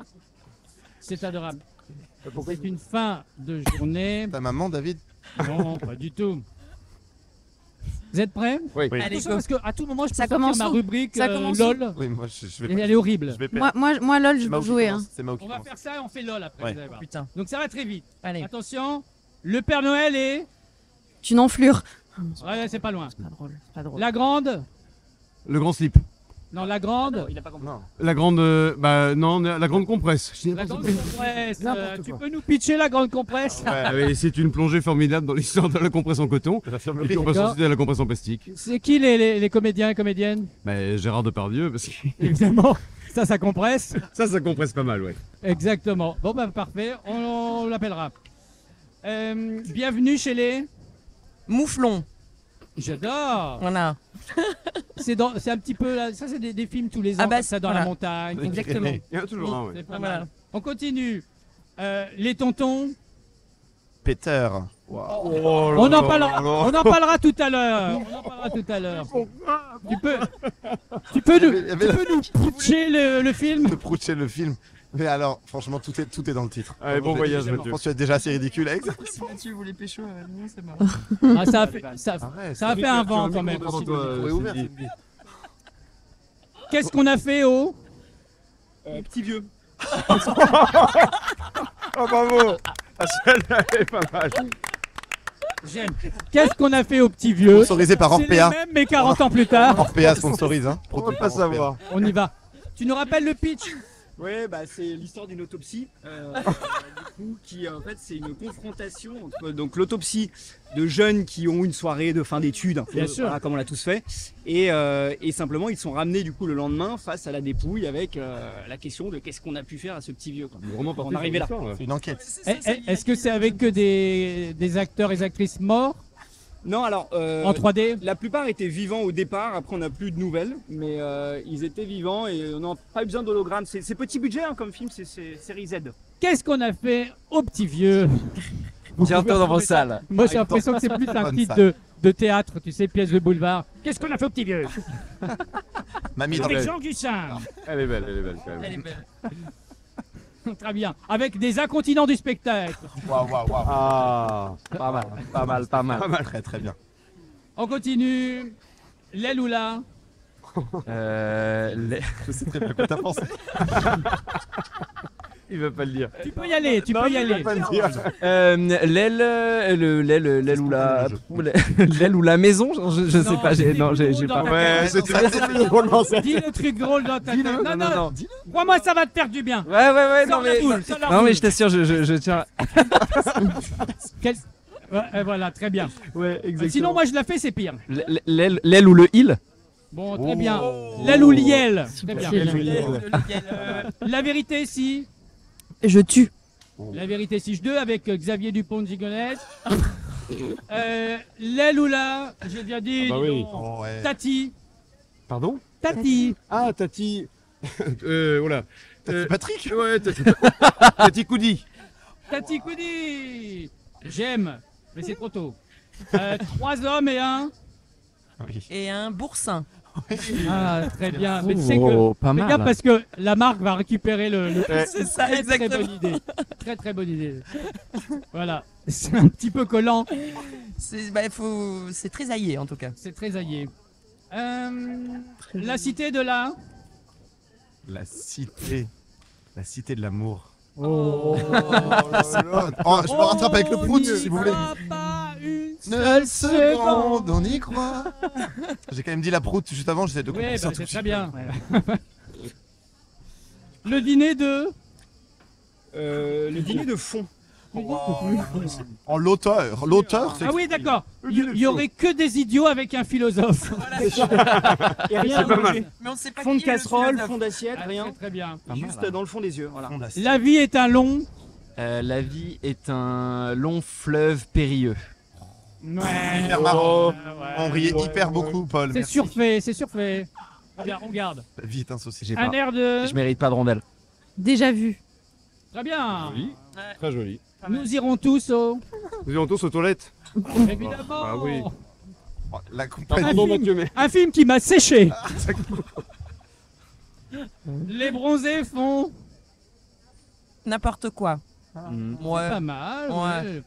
Speaker 2: C'est adorable. C'est une fin de journée.
Speaker 3: Ta maman, David?
Speaker 2: Non, pas du tout. Vous êtes prêts?
Speaker 7: Oui.
Speaker 8: Allez,
Speaker 2: Attention,
Speaker 8: go.
Speaker 2: parce qu'à tout moment, je peux
Speaker 6: Ça
Speaker 2: sortir
Speaker 6: commence
Speaker 2: ma
Speaker 6: où
Speaker 2: rubrique
Speaker 6: Ça commence
Speaker 2: LOL.
Speaker 3: Oui, moi je
Speaker 2: Et
Speaker 3: vais
Speaker 2: elle est horrible.
Speaker 3: Je vais perdre.
Speaker 6: Moi, LOL, je
Speaker 3: C'est
Speaker 6: peux
Speaker 3: Mao qui
Speaker 6: jouer. Hein.
Speaker 3: commence, c'est Mao qui
Speaker 2: On va
Speaker 3: commence.
Speaker 2: faire ça et on fait LOL après.
Speaker 3: Ouais.
Speaker 2: Vous allez voir.
Speaker 8: Putain.
Speaker 2: Donc ça va très vite.
Speaker 8: Allez.
Speaker 2: Attention, le Père Noël est...
Speaker 6: Tu n'enflures.
Speaker 2: Ouais, c'est pas loin.
Speaker 6: C'est pas drôle. C'est pas drôle.
Speaker 2: La grande?
Speaker 7: Le grand slip.
Speaker 2: Non, la grande.
Speaker 5: Il a pas compris.
Speaker 3: Non.
Speaker 7: La grande. Non, la grande compresse.
Speaker 2: La grande compresse.
Speaker 7: N'importe
Speaker 2: Tu
Speaker 7: quoi.
Speaker 2: peux nous pitcher la grande compresse?
Speaker 7: Et c'est une plongée formidable dans l'histoire de la compresse en coton. Et puis on passe
Speaker 2: D'accord.
Speaker 7: ensuite à la compresse en plastique.
Speaker 2: C'est qui les comédiens et comédiennes?
Speaker 7: Gérard Depardieu, parce que
Speaker 2: Évidemment, ça compresse.
Speaker 7: ça compresse pas mal, ouais.
Speaker 2: Exactement. Bon, bah parfait, on l'appellera. Bienvenue chez les...
Speaker 8: Mouflon.
Speaker 2: J'adore.
Speaker 8: Voilà.
Speaker 2: C'est un petit peu... Là, ça, c'est des films tous les ans,
Speaker 8: Ah bah,
Speaker 2: comme ça dans
Speaker 8: voilà.
Speaker 2: la montagne.
Speaker 8: Exactement.
Speaker 7: Il y en a toujours un, ouais.
Speaker 2: C'est pas
Speaker 8: Voilà.
Speaker 2: mal. On continue. Les tontons.
Speaker 3: Peter.
Speaker 2: On en parlera tout à l'heure. On en parlera tout à l'heure. Tu peux nous pitcher le film?
Speaker 3: De Proucher le film. Mais alors, franchement, tout est dans le titre.
Speaker 7: Allez, bon voyage,
Speaker 3: Je
Speaker 7: Mathieu.
Speaker 3: pense que tu es déjà assez ridicule avec ça.
Speaker 8: Si Mathieu voulait pécho, c'est marrant.
Speaker 2: Ah, ça a fait un vent quand même.
Speaker 3: Oui, ouvert, c'est dit.
Speaker 2: Qu'est-ce qu'on a fait au...
Speaker 5: Petit vieux.
Speaker 7: Oh bravo. Celle-là est pas mal.
Speaker 2: J'aime. Qu'est-ce qu'on a fait au petit vieux?
Speaker 3: Sponsorisé par
Speaker 2: C'est les
Speaker 3: Orpea.
Speaker 2: mêmes, mais 40 ans plus tard.
Speaker 3: Orpea sponsorise, hein.
Speaker 7: On va pas savoir.
Speaker 2: On y va. Tu nous rappelles le pitch?
Speaker 5: Ouais, bah c'est l'histoire d'une autopsie, du coup, qui en fait c'est une confrontation entre donc l'autopsie de jeunes qui ont une soirée de fin d'études, un peu,
Speaker 2: Bien sûr.
Speaker 5: voilà, comme on l'a tous fait, et simplement ils sont ramenés du coup le lendemain face à la dépouille avec la question de qu'est-ce qu'on a pu faire à ce petit vieux. Quoi.
Speaker 7: Vraiment
Speaker 5: On arrivait là.
Speaker 3: C'est une enquête.
Speaker 2: Est-ce que c'est avec que des acteurs et actrices morts
Speaker 5: Non, alors
Speaker 2: en 3D?
Speaker 5: la plupart étaient vivants au départ, après on n'a plus de nouvelles, mais ils étaient vivants et on n'a pas eu besoin d'hologramme. C'est petit budget hein, comme film, c'est série Z.
Speaker 2: Qu'est-ce qu'on a fait au petit vieux?
Speaker 4: J'ai retourné dans vos salles.
Speaker 2: Moi j'ai l'impression que c'est plus un
Speaker 3: Bonne
Speaker 2: titre
Speaker 3: salle.
Speaker 2: de théâtre, tu sais, pièce de boulevard. Qu'est-ce qu'on a fait au petit vieux?
Speaker 3: Mamie dans
Speaker 2: Avec
Speaker 3: le...
Speaker 2: Jean Guichard.
Speaker 7: Elle est belle quand même.
Speaker 8: Elle est belle.
Speaker 2: Très bien. Avec des incontinents du spectacle.
Speaker 3: Waouh, waouh, waouh.
Speaker 7: Ah,
Speaker 4: Pas mal.
Speaker 3: Très, très bien.
Speaker 2: On continue. L'aile ou là?
Speaker 3: Je sais très bien quoi t'as pensé.
Speaker 7: il va pas le dire.
Speaker 2: Tu peux y aller, tu peux y aller.
Speaker 4: L'aile ou la l'aile ou la maison, je sais
Speaker 2: Non,
Speaker 4: pas.
Speaker 2: c'était
Speaker 4: Non, j'ai
Speaker 2: drôle
Speaker 4: pas.
Speaker 2: dans ta
Speaker 7: Ouais,
Speaker 2: tête.
Speaker 7: c'était ça.
Speaker 2: Dis le truc drôle dans ta tête. Non, non,
Speaker 4: non.
Speaker 2: crois-moi, ça va te faire du bien.
Speaker 4: Ouais,
Speaker 2: Sors
Speaker 4: non
Speaker 2: la
Speaker 4: mais
Speaker 2: boule, sors la
Speaker 4: non
Speaker 2: boule.
Speaker 4: mais je t'assure, je tiens.
Speaker 2: Ouais, voilà, très bien.
Speaker 4: Ouais,
Speaker 2: Sinon, moi, je la fais, c'est pire.
Speaker 4: L'aile ou le il.
Speaker 2: Bon, très bien. L'aile ou liel. Très bien.
Speaker 6: Subtil.
Speaker 2: La vérité, si.
Speaker 6: Je tue.
Speaker 2: La vérité, si je 2 avec Xavier Dupont de Ligonnès. L'aile ou là, j'ai bien dit.
Speaker 7: Ah bah oui.
Speaker 2: dis donc.
Speaker 3: Oh, ouais.
Speaker 2: Tati.
Speaker 7: Pardon?
Speaker 2: Tati.
Speaker 7: Ah, Tati. Voilà.
Speaker 3: Tati Patrick.
Speaker 7: Ouais, Tati Koudi.
Speaker 2: Tati Koudi. J'aime, mais c'est trop tôt. 3 hommes et un.
Speaker 3: Oui.
Speaker 8: Et un boursin.
Speaker 2: Ah, très bien. Mais tu sais que.
Speaker 4: Pas
Speaker 2: Fais
Speaker 4: mal.
Speaker 2: gaffe parce que la marque va récupérer le
Speaker 8: C'est ça,
Speaker 2: très, très
Speaker 8: exactement.
Speaker 2: bonne idée. Très très bonne idée. Voilà. C'est un petit peu collant.
Speaker 8: C'est très aillé en tout cas.
Speaker 2: C'est très aillé. La cité de la.
Speaker 3: La cité. La cité de l'amour.
Speaker 2: Oh,
Speaker 3: Oh, je me rattrape avec le prout si vous voulez.
Speaker 2: Pas une
Speaker 3: Seule
Speaker 2: seconde.
Speaker 3: seconde, on y croit. J'ai quand même dit la prout juste avant, j'essaie de
Speaker 2: Oui,
Speaker 3: comprendre.
Speaker 2: bah,
Speaker 3: un tout
Speaker 2: c'est
Speaker 3: petit
Speaker 2: très
Speaker 3: peu.
Speaker 2: bien. Le dîner de.
Speaker 5: Le dîner de fond.
Speaker 3: En l'auteur. L'auteur, c'est.
Speaker 2: Ah oui, d'accord. Il y aurait que des idiots avec un philosophe.
Speaker 5: Et rien à
Speaker 7: pas mal.
Speaker 5: manger.
Speaker 8: Mais on sait pas
Speaker 5: Fond
Speaker 8: qui
Speaker 5: de
Speaker 8: est le
Speaker 5: casserole,
Speaker 8: philosophe.
Speaker 5: fond d'assiette,
Speaker 2: Ah,
Speaker 5: rien.
Speaker 2: très, très bien.
Speaker 5: Juste dans le fond des yeux. Voilà.
Speaker 2: La vie est un long.
Speaker 4: La vie est un long fleuve périlleux.
Speaker 3: Hyper marrant. On riait hyper beaucoup, Paul.
Speaker 2: C'est
Speaker 3: merci.
Speaker 2: surfait, c'est surfait. Bien, on garde.
Speaker 3: Vite, un saucisse.
Speaker 4: J'ai
Speaker 2: Un
Speaker 4: pas.
Speaker 2: air de.
Speaker 4: Je mérite pas de rondelle.
Speaker 6: Déjà vu.
Speaker 2: Très bien.
Speaker 7: Joli. Très joli.
Speaker 2: Nous irons tous au.
Speaker 7: Nous irons tous aux toilettes.
Speaker 2: Évidemment.
Speaker 7: Ah oui.
Speaker 3: Oh, la compagnie.
Speaker 7: Pardon Mathieu, mais...
Speaker 2: Un film qui m'a séché. Les bronzés font.
Speaker 8: N'importe quoi. Ouais.
Speaker 2: Pas mal.
Speaker 8: Ouais.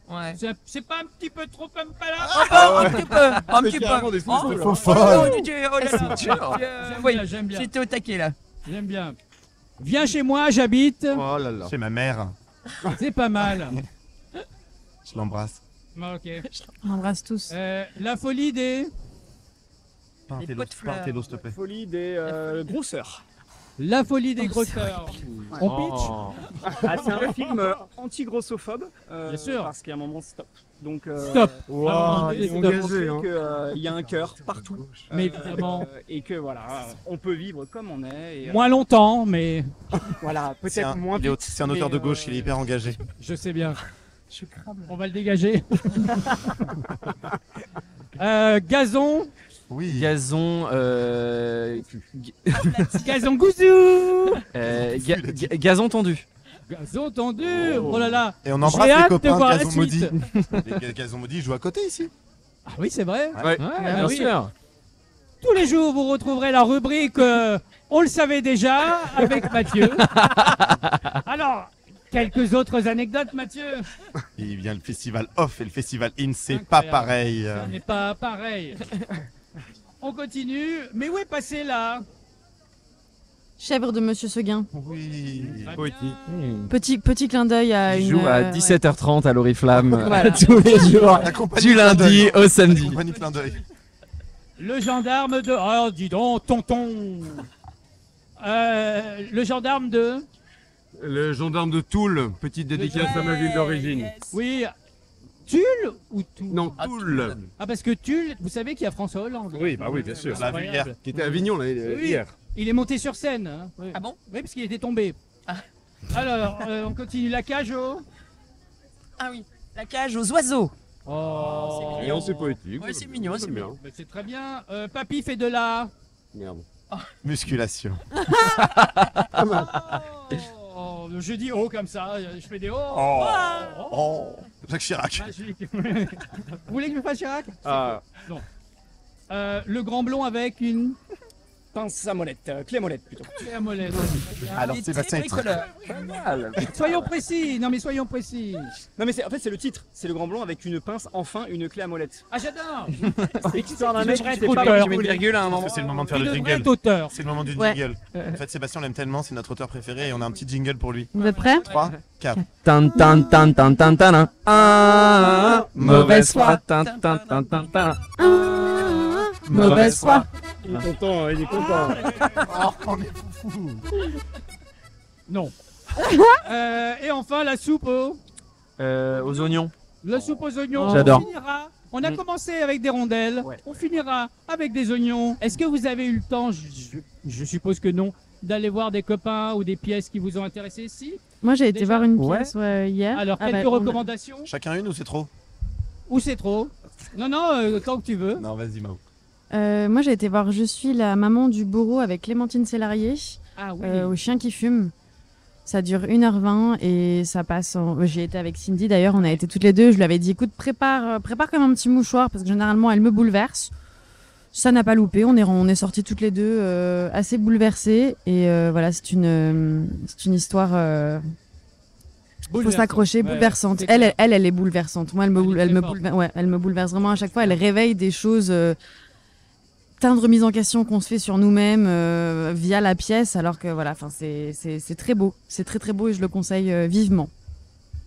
Speaker 2: Ouais. C'est pas un petit peu trop comme pas là.
Speaker 8: Un petit peu. Un petit peu.
Speaker 7: carrément des fous,
Speaker 8: Oh,
Speaker 7: c'est
Speaker 8: oh,
Speaker 3: folle.
Speaker 8: oh, Dieu, oh là là.
Speaker 2: J'aime
Speaker 8: Oui,
Speaker 2: bien, j'aime bien.
Speaker 8: j'étais au taquet là.
Speaker 2: J'aime bien. Viens chez moi, j'habite.
Speaker 7: Oh là là.
Speaker 3: Chez ma mère.
Speaker 2: C'est pas mal.
Speaker 3: Je l'embrasse.
Speaker 2: Ok.
Speaker 6: On embrasse tous.
Speaker 2: La folie des.
Speaker 8: Les pots de fleurs.
Speaker 3: Partez-l'eau, s'il te plaît.
Speaker 5: Folie des grosseurs.
Speaker 2: La folie des grosseurs. On pitch.
Speaker 5: Ah, c'est un film anti-grossophobe.
Speaker 2: Bien sûr.
Speaker 5: Parce qu'à un moment, stop. Donc,
Speaker 2: Stop.
Speaker 7: Wow, il est
Speaker 2: Stop.
Speaker 7: engagé, hein.
Speaker 5: qu'il y a un cœur partout.
Speaker 2: Mais évidemment.
Speaker 5: Et que voilà, on peut vivre comme on est. Et,
Speaker 2: Moins longtemps, mais
Speaker 5: voilà,
Speaker 3: C'est
Speaker 5: peut-être
Speaker 3: un,
Speaker 5: moins
Speaker 3: il est au-
Speaker 5: vite.
Speaker 3: c'est un auteur de gauche, il est hyper engagé.
Speaker 2: je sais bien. On va le dégager. Gazon.
Speaker 3: Oui.
Speaker 4: Gazon.
Speaker 2: Gazon gouzou.
Speaker 4: Gazon tendu.
Speaker 2: Gazon tendu. Oh là là.
Speaker 3: Et on embrasse
Speaker 2: J'ai
Speaker 3: les
Speaker 2: hâte de
Speaker 3: copains de
Speaker 2: voir la
Speaker 3: Gazon Maudit.
Speaker 2: suite.
Speaker 3: Les Gazon Maudit jouent à côté ici.
Speaker 2: Ah oui, c'est vrai.
Speaker 4: Ouais,
Speaker 2: Ah
Speaker 4: bien
Speaker 2: oui.
Speaker 4: sûr.
Speaker 2: Tous les jours, vous retrouverez la rubrique On le savait déjà avec Mathieu. Alors, quelques autres anecdotes, Mathieu.
Speaker 3: Il vient le festival off et le festival in, c'est pas
Speaker 2: Incroyable.
Speaker 3: pareil.
Speaker 2: Ça n'est pas pareil. On continue. Mais où est passé là?
Speaker 6: Chèvre de Monsieur Seguin.
Speaker 3: Oui.
Speaker 2: Très
Speaker 7: Poétique.
Speaker 2: bien.
Speaker 6: Petit clin d'œil à
Speaker 4: Il
Speaker 6: une.
Speaker 4: joue à
Speaker 6: ouais.
Speaker 4: 17h30 à l'Oriflamme
Speaker 6: Voilà.
Speaker 4: tous les jours.
Speaker 3: La compagnie
Speaker 4: Du
Speaker 3: clin
Speaker 4: lundi
Speaker 3: d'œil.
Speaker 4: au
Speaker 3: La
Speaker 4: samedi.
Speaker 3: compagnie clin d'œil.
Speaker 2: Le gendarme de. Oh, dis donc, tonton. Le gendarme de.
Speaker 7: Le gendarme de Toul, petite dédicace à ma ville d'origine.
Speaker 2: Oui. Tulle ou Toul?
Speaker 7: Non, Toul.
Speaker 2: Ah, parce que Tulle, vous savez qu'il y a François Hollande.
Speaker 7: Oui, bah oui, bien sûr.
Speaker 3: La vue hier.
Speaker 7: Qui était à Avignon là,
Speaker 2: Oui.
Speaker 7: hier.
Speaker 2: Il est monté sur scène. Hein. Oui.
Speaker 8: Ah bon?
Speaker 2: Oui, parce qu'il était tombé. Alors, on continue la cage au.
Speaker 8: Ah oui, la cage aux oiseaux.
Speaker 2: Oh,
Speaker 7: Et on c'est poétique.
Speaker 8: Ouais, c'est mignon, c'est
Speaker 7: J'aime bien.
Speaker 2: Mais c'est très bien. Papy fait de la.
Speaker 7: Merde.
Speaker 3: Musculation.
Speaker 2: Oh, je dis oh comme ça, je fais des oh.
Speaker 3: Oh. Jacques Chirac.
Speaker 2: Magique. Vous voulez que je fasse Chirac?
Speaker 7: Ah,
Speaker 2: Le grand blond avec une
Speaker 5: Pince à molette, clé à molette plutôt.
Speaker 2: clé à molette.
Speaker 3: Alors
Speaker 8: Il est
Speaker 3: Sébastien
Speaker 8: très
Speaker 3: est très...
Speaker 8: bricoleur.
Speaker 2: Soyons précis. Non mais soyons précis.
Speaker 5: Non mais en fait c'est le titre, c'est le grand blond avec une pince, enfin une clé à molette.
Speaker 2: Ah j'adore.
Speaker 5: C'est l'histoire d'un
Speaker 2: qui
Speaker 5: mec
Speaker 2: devrait
Speaker 5: qui
Speaker 2: être
Speaker 5: sait pas
Speaker 2: auteur.
Speaker 4: Tu mets une virgule à un
Speaker 3: Parce
Speaker 4: moment.
Speaker 3: que c'est le moment de faire
Speaker 2: Il
Speaker 3: le
Speaker 2: devrait
Speaker 3: jingle.
Speaker 2: être auteur.
Speaker 3: C'est le moment du
Speaker 6: Ouais.
Speaker 3: jingle. En fait, Sébastien, on l'aime tellement, c'est notre auteur préféré et on a un petit jingle pour lui.
Speaker 6: Vous êtes prêts?
Speaker 3: 3, 4.
Speaker 4: Tan tan tan tan tan tan tan. Ah, mauvaise foi. Tan tan tan tan tan.
Speaker 6: Mauvaise foi.
Speaker 7: il est content, il est content.
Speaker 3: Oh, on est fou.
Speaker 2: Non. Et enfin la soupe aux.
Speaker 4: Aux oignons.
Speaker 2: La soupe aux oignons.
Speaker 4: J'adore.
Speaker 2: On a commencé avec des rondelles.
Speaker 5: Ouais.
Speaker 2: On finira avec des oignons. Est-ce que vous avez eu le temps, je suppose que non, d'aller voir des copains ou des pièces qui vous ont intéressé? Si.
Speaker 6: Moi, j'ai été
Speaker 2: Déjà
Speaker 6: voir une
Speaker 4: Ouais.
Speaker 6: pièce hier.
Speaker 2: Alors,
Speaker 6: Ah,
Speaker 2: quelques
Speaker 6: bah, on a-
Speaker 2: recommandations?
Speaker 3: Chacun une ou c'est trop?
Speaker 2: Ou c'est trop? Non, non, tant que tu veux.
Speaker 3: Non, vas-y, Mao.
Speaker 6: Moi, j'ai été voir Je suis la maman du bourreau avec Clémentine Sélarié,
Speaker 2: Ah oui.
Speaker 6: au chien qui fume. Ça dure 1h20 et ça passe en... J'ai été avec Cindy d'ailleurs, on a été toutes les deux. Je lui avais dit, écoute, prépare comme un petit mouchoir parce que généralement, elle me bouleverse. Ça n'a pas loupé, on est sorties toutes les deux assez bouleversées. Et voilà, c'est une histoire... faut
Speaker 2: Bouleversant.
Speaker 6: s'accrocher,
Speaker 2: Ouais,
Speaker 6: bouleversante.
Speaker 2: c'est
Speaker 6: Elle,
Speaker 2: clair.
Speaker 6: elle est bouleversante. Moi,
Speaker 2: Elle est très forte.
Speaker 6: elle me bouleverse vraiment à chaque fois. Elle réveille des choses, plein de remises en question qu'on se fait sur nous-mêmes via la pièce. Alors que voilà, enfin, c'est très beau. C'est très très beau et je le conseille vivement.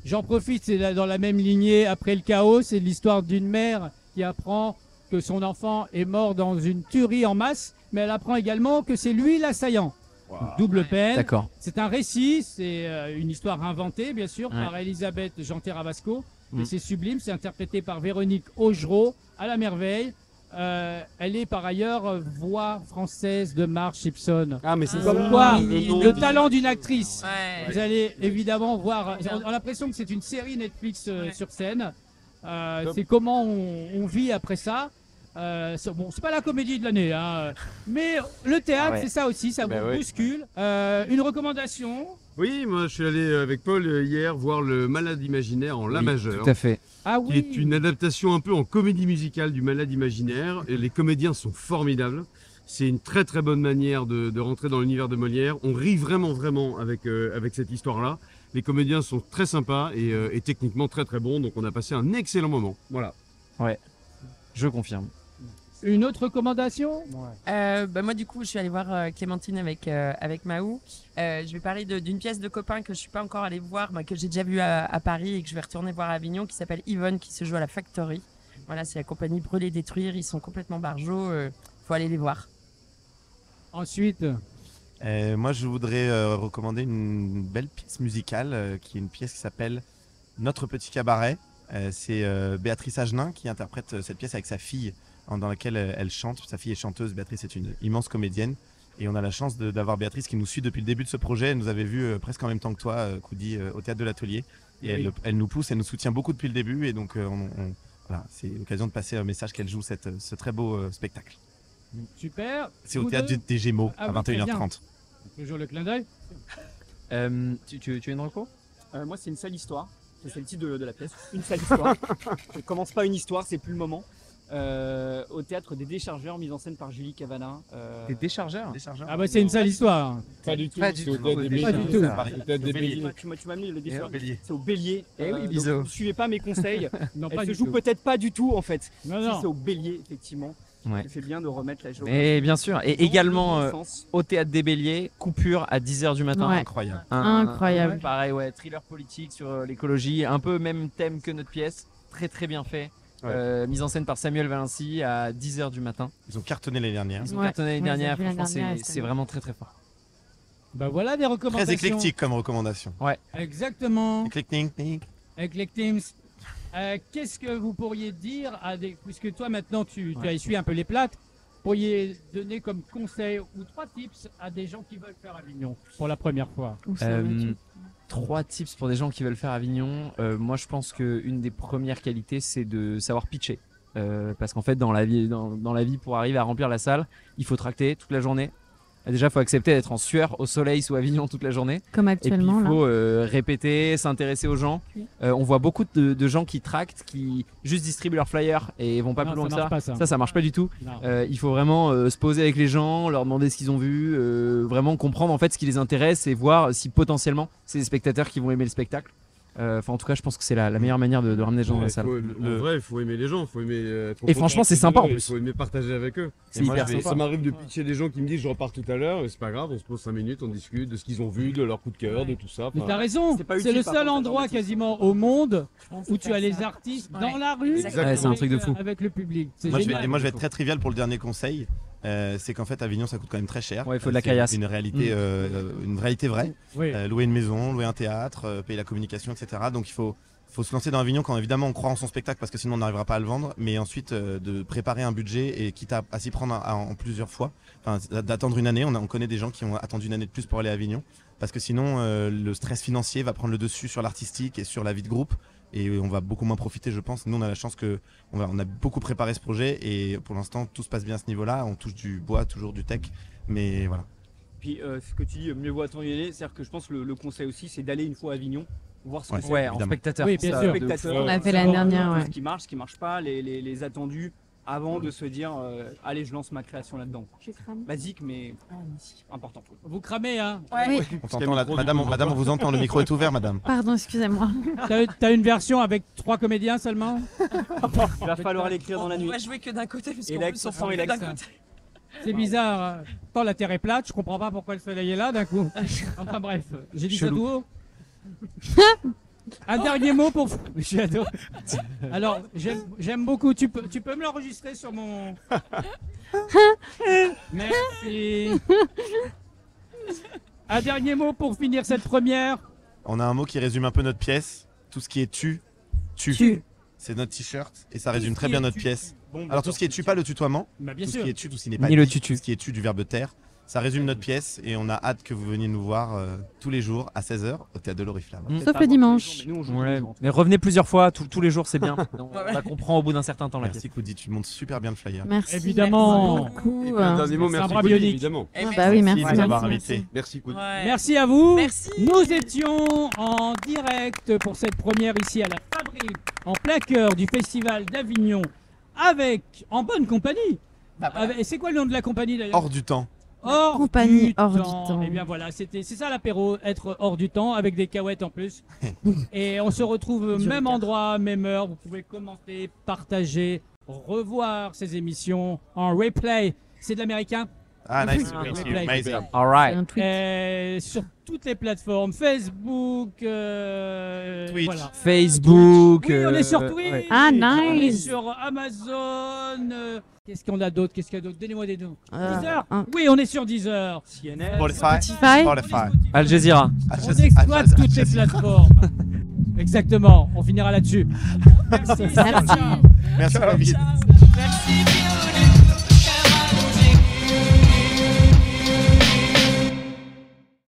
Speaker 2: J'en profite, c'est dans la même lignée. Après le chaos, c'est l'histoire d'une mère qui apprend que son enfant est mort dans une tuerie en masse, mais elle apprend également que c'est lui l'assaillant. Double peine.
Speaker 4: D'accord.
Speaker 2: C'est un récit, c'est une histoire inventée, bien sûr,
Speaker 4: Ouais.
Speaker 2: par Elisabeth Jean-Terravasco.
Speaker 4: Mm.
Speaker 2: Et c'est sublime, c'est interprété par Véronique Augereau, à la merveille. Elle est par ailleurs voix française de Marge Simpson.
Speaker 7: Ah, mais c'est
Speaker 2: Comme
Speaker 7: ça.
Speaker 2: quoi,
Speaker 7: Le nom
Speaker 2: le
Speaker 7: du-
Speaker 2: talent d'une actrice.
Speaker 8: Ouais.
Speaker 2: Vous allez évidemment voir, on a l'impression que c'est une série Netflix sur scène. C'est comment on vit après ça. Bon, c'est pas la comédie de l'année, hein, mais le théâtre,
Speaker 4: Ouais.
Speaker 2: c'est ça aussi, ça
Speaker 4: Bah
Speaker 2: vous
Speaker 4: ouais.
Speaker 2: bouscule. Une recommandation.
Speaker 7: Oui, moi je suis allé avec Paul hier voir le Malade imaginaire en La
Speaker 4: Oui,
Speaker 7: majeure.
Speaker 4: Tout à fait.
Speaker 2: Ah
Speaker 7: Qui
Speaker 2: oui.
Speaker 7: est une adaptation un peu en comédie musicale du Malade imaginaire. Et les comédiens sont formidables. C'est une très très bonne manière de rentrer dans l'univers de Molière. On rit vraiment avec cette histoire-là. Les comédiens sont très sympas et techniquement très très bons. Donc on a passé un excellent moment. Voilà.
Speaker 4: Je confirme.
Speaker 2: Une autre recommandation.
Speaker 8: Moi du coup je suis allée voir Clémentine avec Mahou. Je vais parler d'une pièce de copains que je suis pas encore allée voir, que j'ai déjà vue à Paris et que je vais retourner voir à Avignon, qui s'appelle Yvonne, qui se joue à la Factory. Voilà, c'est la compagnie Brûler Détruire, ils sont complètement barjots, faut aller les voir.
Speaker 2: Ensuite,
Speaker 3: Moi, je voudrais recommander une belle pièce musicale qui est une pièce qui s'appelle Notre Petit Cabaret. C'est Béatrice Agenin qui interprète cette pièce avec sa fille, dans laquelle elle chante. Sa fille est chanteuse. Béatrice est une immense comédienne. Et on a la chance d'avoir Béatrice qui nous suit depuis le début de ce projet. Elle nous avait vu presque en même temps que toi, Koudi, au Théâtre de l'Atelier. Et
Speaker 2: Oui.
Speaker 3: elle nous pousse, elle nous soutient beaucoup depuis le début. Et donc, voilà, c'est l'occasion de passer un message qu'elle joue ce très beau spectacle.
Speaker 2: super.
Speaker 3: C'est au
Speaker 2: Vous
Speaker 3: Théâtre
Speaker 2: deux
Speaker 3: des Gémeaux
Speaker 2: Ah
Speaker 3: à
Speaker 2: oui, très bien.
Speaker 3: 21h30.
Speaker 2: Toujours le clin d'œil.
Speaker 4: Tu as une reco?
Speaker 5: Moi, c'est une sale histoire. C'est le titre de la pièce. Une sale histoire. Je commence pas une histoire, c'est plus le moment. Au théâtre des Déchargeurs, mise en scène par Julie Cavana.
Speaker 4: Des déchargeurs.
Speaker 2: Ah bah c'est une sale histoire.
Speaker 7: Pas du tout.
Speaker 4: Pas du
Speaker 7: c'est au
Speaker 4: tout.
Speaker 7: Théâtre des
Speaker 2: Pas
Speaker 7: Béliers.
Speaker 2: du tout.
Speaker 7: Au Théâtre des Béliers.
Speaker 5: Tu m'as amené le déchargeur.
Speaker 3: Bélier.
Speaker 5: C'est au Bélier.
Speaker 4: Eh oui,
Speaker 5: donc
Speaker 4: bisous.
Speaker 5: vous suivez pas mes conseils.
Speaker 2: Non,
Speaker 5: Elle
Speaker 2: pas
Speaker 5: se
Speaker 2: du
Speaker 5: joue
Speaker 2: tout.
Speaker 5: peut-être pas du tout en fait.
Speaker 2: Non,
Speaker 5: Si,
Speaker 2: non.
Speaker 5: c'est au Bélier, effectivement.
Speaker 4: Ouais.
Speaker 5: Elle fait bien de remettre la géographie.
Speaker 4: Et bien sûr. Et
Speaker 5: dans
Speaker 4: également
Speaker 5: le bon sens.
Speaker 4: au Théâtre des Béliers, coupure à 10h du matin.
Speaker 6: Ouais.
Speaker 3: Incroyable.
Speaker 6: Incroyable.
Speaker 4: Pareil, ouais, thriller politique sur l'écologie, un peu même thème que notre pièce, très très bien fait. Mise en scène par Samuel Valency à 10h du matin.
Speaker 3: Ils ont cartonné l'année dernière.
Speaker 4: Ils ont
Speaker 6: Ouais.
Speaker 4: cartonné l'année
Speaker 6: Ouais,
Speaker 4: dernière,
Speaker 6: j'ai vu l'année
Speaker 4: franchement
Speaker 6: dernière,
Speaker 4: c'est
Speaker 6: c'était
Speaker 4: vraiment très très fort.
Speaker 2: Bah voilà des recommandations.
Speaker 3: Très éclectique comme recommandation.
Speaker 2: Exactement.
Speaker 3: Éclectique.
Speaker 2: Avec les teams. Qu'est-ce que vous pourriez dire puisque toi maintenant tu as essuyé un peu les plates, pourriez donner comme conseil ou 3 tips à des gens qui veulent faire Avignon pour la première fois.
Speaker 6: Où ça, Mathieu
Speaker 4: 3 tips pour des gens qui veulent faire Avignon. Moi je pense qu'une des premières qualités c'est de savoir pitcher. Parce qu'en fait dans la vie pour arriver à remplir la salle, il faut tracter toute la journée. Déjà il faut accepter d'être en sueur au soleil sous Avignon toute la journée.
Speaker 6: Comme
Speaker 4: Et puis
Speaker 6: actuellement
Speaker 4: il
Speaker 6: là.
Speaker 4: faut répéter, s'intéresser aux gens. On voit beaucoup de gens qui tractent, qui juste distribuent leurs flyers et vont pas
Speaker 2: Non,
Speaker 4: plus loin
Speaker 2: ça
Speaker 4: que
Speaker 2: marche
Speaker 4: ça.
Speaker 2: pas, ça.
Speaker 4: Ça marche pas du tout.
Speaker 2: Non.
Speaker 4: Il faut vraiment se poser avec les gens, leur demander ce qu'ils ont vu, vraiment comprendre en fait ce qui les intéresse et voir si potentiellement c'est des spectateurs qui vont aimer le spectacle. Enfin, en tout cas, je pense que c'est la meilleure manière de ramener les gens dans la salle.
Speaker 7: En vrai, il faut aimer les gens, il faut aimer être au
Speaker 4: Et franchement,
Speaker 7: contact
Speaker 4: c'est sympa,
Speaker 7: d'eux,
Speaker 4: en plus.
Speaker 7: Il faut aimer partager avec eux.
Speaker 4: C'est
Speaker 3: Et moi,
Speaker 4: hyper
Speaker 3: je vais-
Speaker 4: sympa.
Speaker 7: Ça m'arrive de pitcher des gens qui me disent je repars tout à l'heure, et c'est pas grave, on se pose 5 minutes, on discute de ce qu'ils ont vu, de leur coup de cœur, de tout ça.
Speaker 2: Mais
Speaker 7: Enfin,
Speaker 2: t'as raison,
Speaker 5: C'est pas
Speaker 2: c'est
Speaker 5: utile,
Speaker 2: le
Speaker 5: par
Speaker 2: seul
Speaker 5: contre,
Speaker 2: endroit
Speaker 5: Jean-Baptiste.
Speaker 2: quasiment au monde où tu as les artistes dans la rue
Speaker 7: Exactement.
Speaker 4: Ouais, c'est un truc de fou.
Speaker 2: avec le public. C'est
Speaker 3: Moi, je
Speaker 2: génial.
Speaker 3: vais être très trivial pour le dernier conseil. C'est qu'en fait, Avignon, ça coûte quand même très cher.
Speaker 4: Ouais, il faut de la
Speaker 3: C'est
Speaker 4: caillasse.
Speaker 3: Une réalité vraie.
Speaker 2: Oui.
Speaker 3: Louer une maison, louer un théâtre, payer la communication, etc. Donc il faut se lancer dans Avignon quand évidemment on croit en son spectacle parce que sinon on n'arrivera pas à le vendre. Mais ensuite de préparer un budget et quitte à s'y prendre en plusieurs fois. Enfin, d'attendre une année. On connaît des gens qui ont attendu une année de plus pour aller à Avignon. Parce que sinon le stress financier va prendre le dessus sur l'artistique et sur la vie de groupe. Et on va beaucoup moins profiter, je pense. Nous, on a la chance que on a beaucoup préparé ce projet et pour l'instant, tout se passe bien à ce niveau-là. On touche du bois, toujours du tech, mais voilà.
Speaker 5: Puis ce que tu dis, mieux vaut attendre une année, c'est-à-dire que je pense que le conseil aussi, c'est d'aller une fois à Avignon, voir ce que
Speaker 3: Ouais.
Speaker 5: c'est.
Speaker 4: Ouais, en
Speaker 3: Évidemment.
Speaker 4: spectateur.
Speaker 2: Oui, bien
Speaker 4: Ça,
Speaker 2: sûr.
Speaker 4: de ouf.
Speaker 5: Spectateur,
Speaker 6: On a fait l'année dernière, ouais.
Speaker 5: Ce qui marche pas, les attendus, avant de se dire, allez, je lance ma création là-dedans. Basique, mais important.
Speaker 2: Vous cramez, hein.
Speaker 6: Oui,
Speaker 3: On t'entend, madame, on vous entend. Le micro est ouvert, madame.
Speaker 6: pardon, excusez-moi.
Speaker 2: T'as une version avec 3 comédiens seulement.
Speaker 5: Il va falloir l'écrire dans la
Speaker 8: On
Speaker 5: nuit.
Speaker 8: va jouer que d'un côté, parce
Speaker 5: Et
Speaker 8: qu'en
Speaker 5: Lex,
Speaker 8: plus on
Speaker 5: sans
Speaker 8: fait que
Speaker 5: Lex.
Speaker 8: d'un côté.
Speaker 2: C'est bizarre. Tant la terre est plate, je comprends pas pourquoi le soleil est là d'un coup. Enfin bref, j'ai dit ça
Speaker 4: Chelou.
Speaker 2: tout haut. Un dernier mot pour. J'adore. Alors, j'aime beaucoup. Tu peux me l'enregistrer sur mon. Merci. Un dernier mot pour finir cette première.
Speaker 3: On a un mot qui résume un peu notre pièce. Tout ce qui est tue.
Speaker 6: Tu.
Speaker 3: C'est notre t-shirt et ça résume très bien notre pièce.
Speaker 5: Bon,
Speaker 3: Alors tout ce qui est tue, pas le tutoiement.
Speaker 2: Bah, bien
Speaker 3: Tout ce
Speaker 2: sûr.
Speaker 3: qui est tue, tout ce qui n'est pas
Speaker 4: Ni le
Speaker 3: dit,
Speaker 4: tutu.
Speaker 3: tout ce qui est tue du verbe taire. Ça résume notre pièce et on a hâte que vous veniez nous voir tous les jours à 16h au Théâtre de l'Oriflamme.
Speaker 6: Sauf le dimanche.
Speaker 5: Mais nous, on joue tous
Speaker 4: Ouais.
Speaker 5: les jours.
Speaker 4: Mais revenez plusieurs fois, tous les jours, c'est bien. On la comprend au bout d'un certain temps la pièce.
Speaker 3: Merci Koudi, tu montes super bien le flyer.
Speaker 6: Merci.
Speaker 2: Évidemment.
Speaker 6: Merci beaucoup.
Speaker 7: Et puis un dernier mot,
Speaker 2: C'est un
Speaker 7: merci
Speaker 2: bras
Speaker 7: Koudi,
Speaker 2: bionique.
Speaker 7: évidemment.
Speaker 8: Eh,
Speaker 6: Bah oui, merci.
Speaker 3: de nous avoir
Speaker 6: merci.
Speaker 3: invités.
Speaker 7: Merci Koudi.
Speaker 8: Ouais.
Speaker 2: Merci à vous.
Speaker 8: Merci.
Speaker 2: Nous étions en direct pour cette première ici à la Fabrique, en plein cœur du Festival d'Avignon, en bonne compagnie. Et c'est quoi le nom de la compagnie d'ailleurs?
Speaker 3: Hors du temps.
Speaker 6: Compagnie hors du temps.
Speaker 2: Et bien voilà, c'est ça l'apéro, être hors du temps avec des cahuètes en plus. Et on se retrouve au même endroit, même heure. Vous pouvez commenter, partager, revoir ces émissions en replay. C'est de l'américain.
Speaker 3: Ah, nice.
Speaker 2: Ah,
Speaker 3: Thank you.
Speaker 2: replay.
Speaker 3: Amazing.
Speaker 4: All
Speaker 6: C'est
Speaker 4: right.
Speaker 6: un tweet.
Speaker 2: Sur toutes les plateformes, Facebook,
Speaker 3: Twitch.
Speaker 2: voilà.
Speaker 4: Facebook.
Speaker 2: Oui, on est sur
Speaker 4: ouais.
Speaker 2: Twitch.
Speaker 6: Ah,
Speaker 2: On est
Speaker 6: nice.
Speaker 2: sur Amazon. Qu'est-ce qu'on a d'autre? Donnez-moi des noms. Deezer.
Speaker 6: un-
Speaker 2: Oui, on est sur Deezer.
Speaker 5: CNN.
Speaker 3: Spotify.
Speaker 6: Spotify.
Speaker 3: Spotify.
Speaker 4: Al Jazeera.
Speaker 2: On exploite toutes les plateformes. Exactement. On finira là-dessus. Merci.
Speaker 6: Merci.
Speaker 3: Merci David.
Speaker 8: Merci.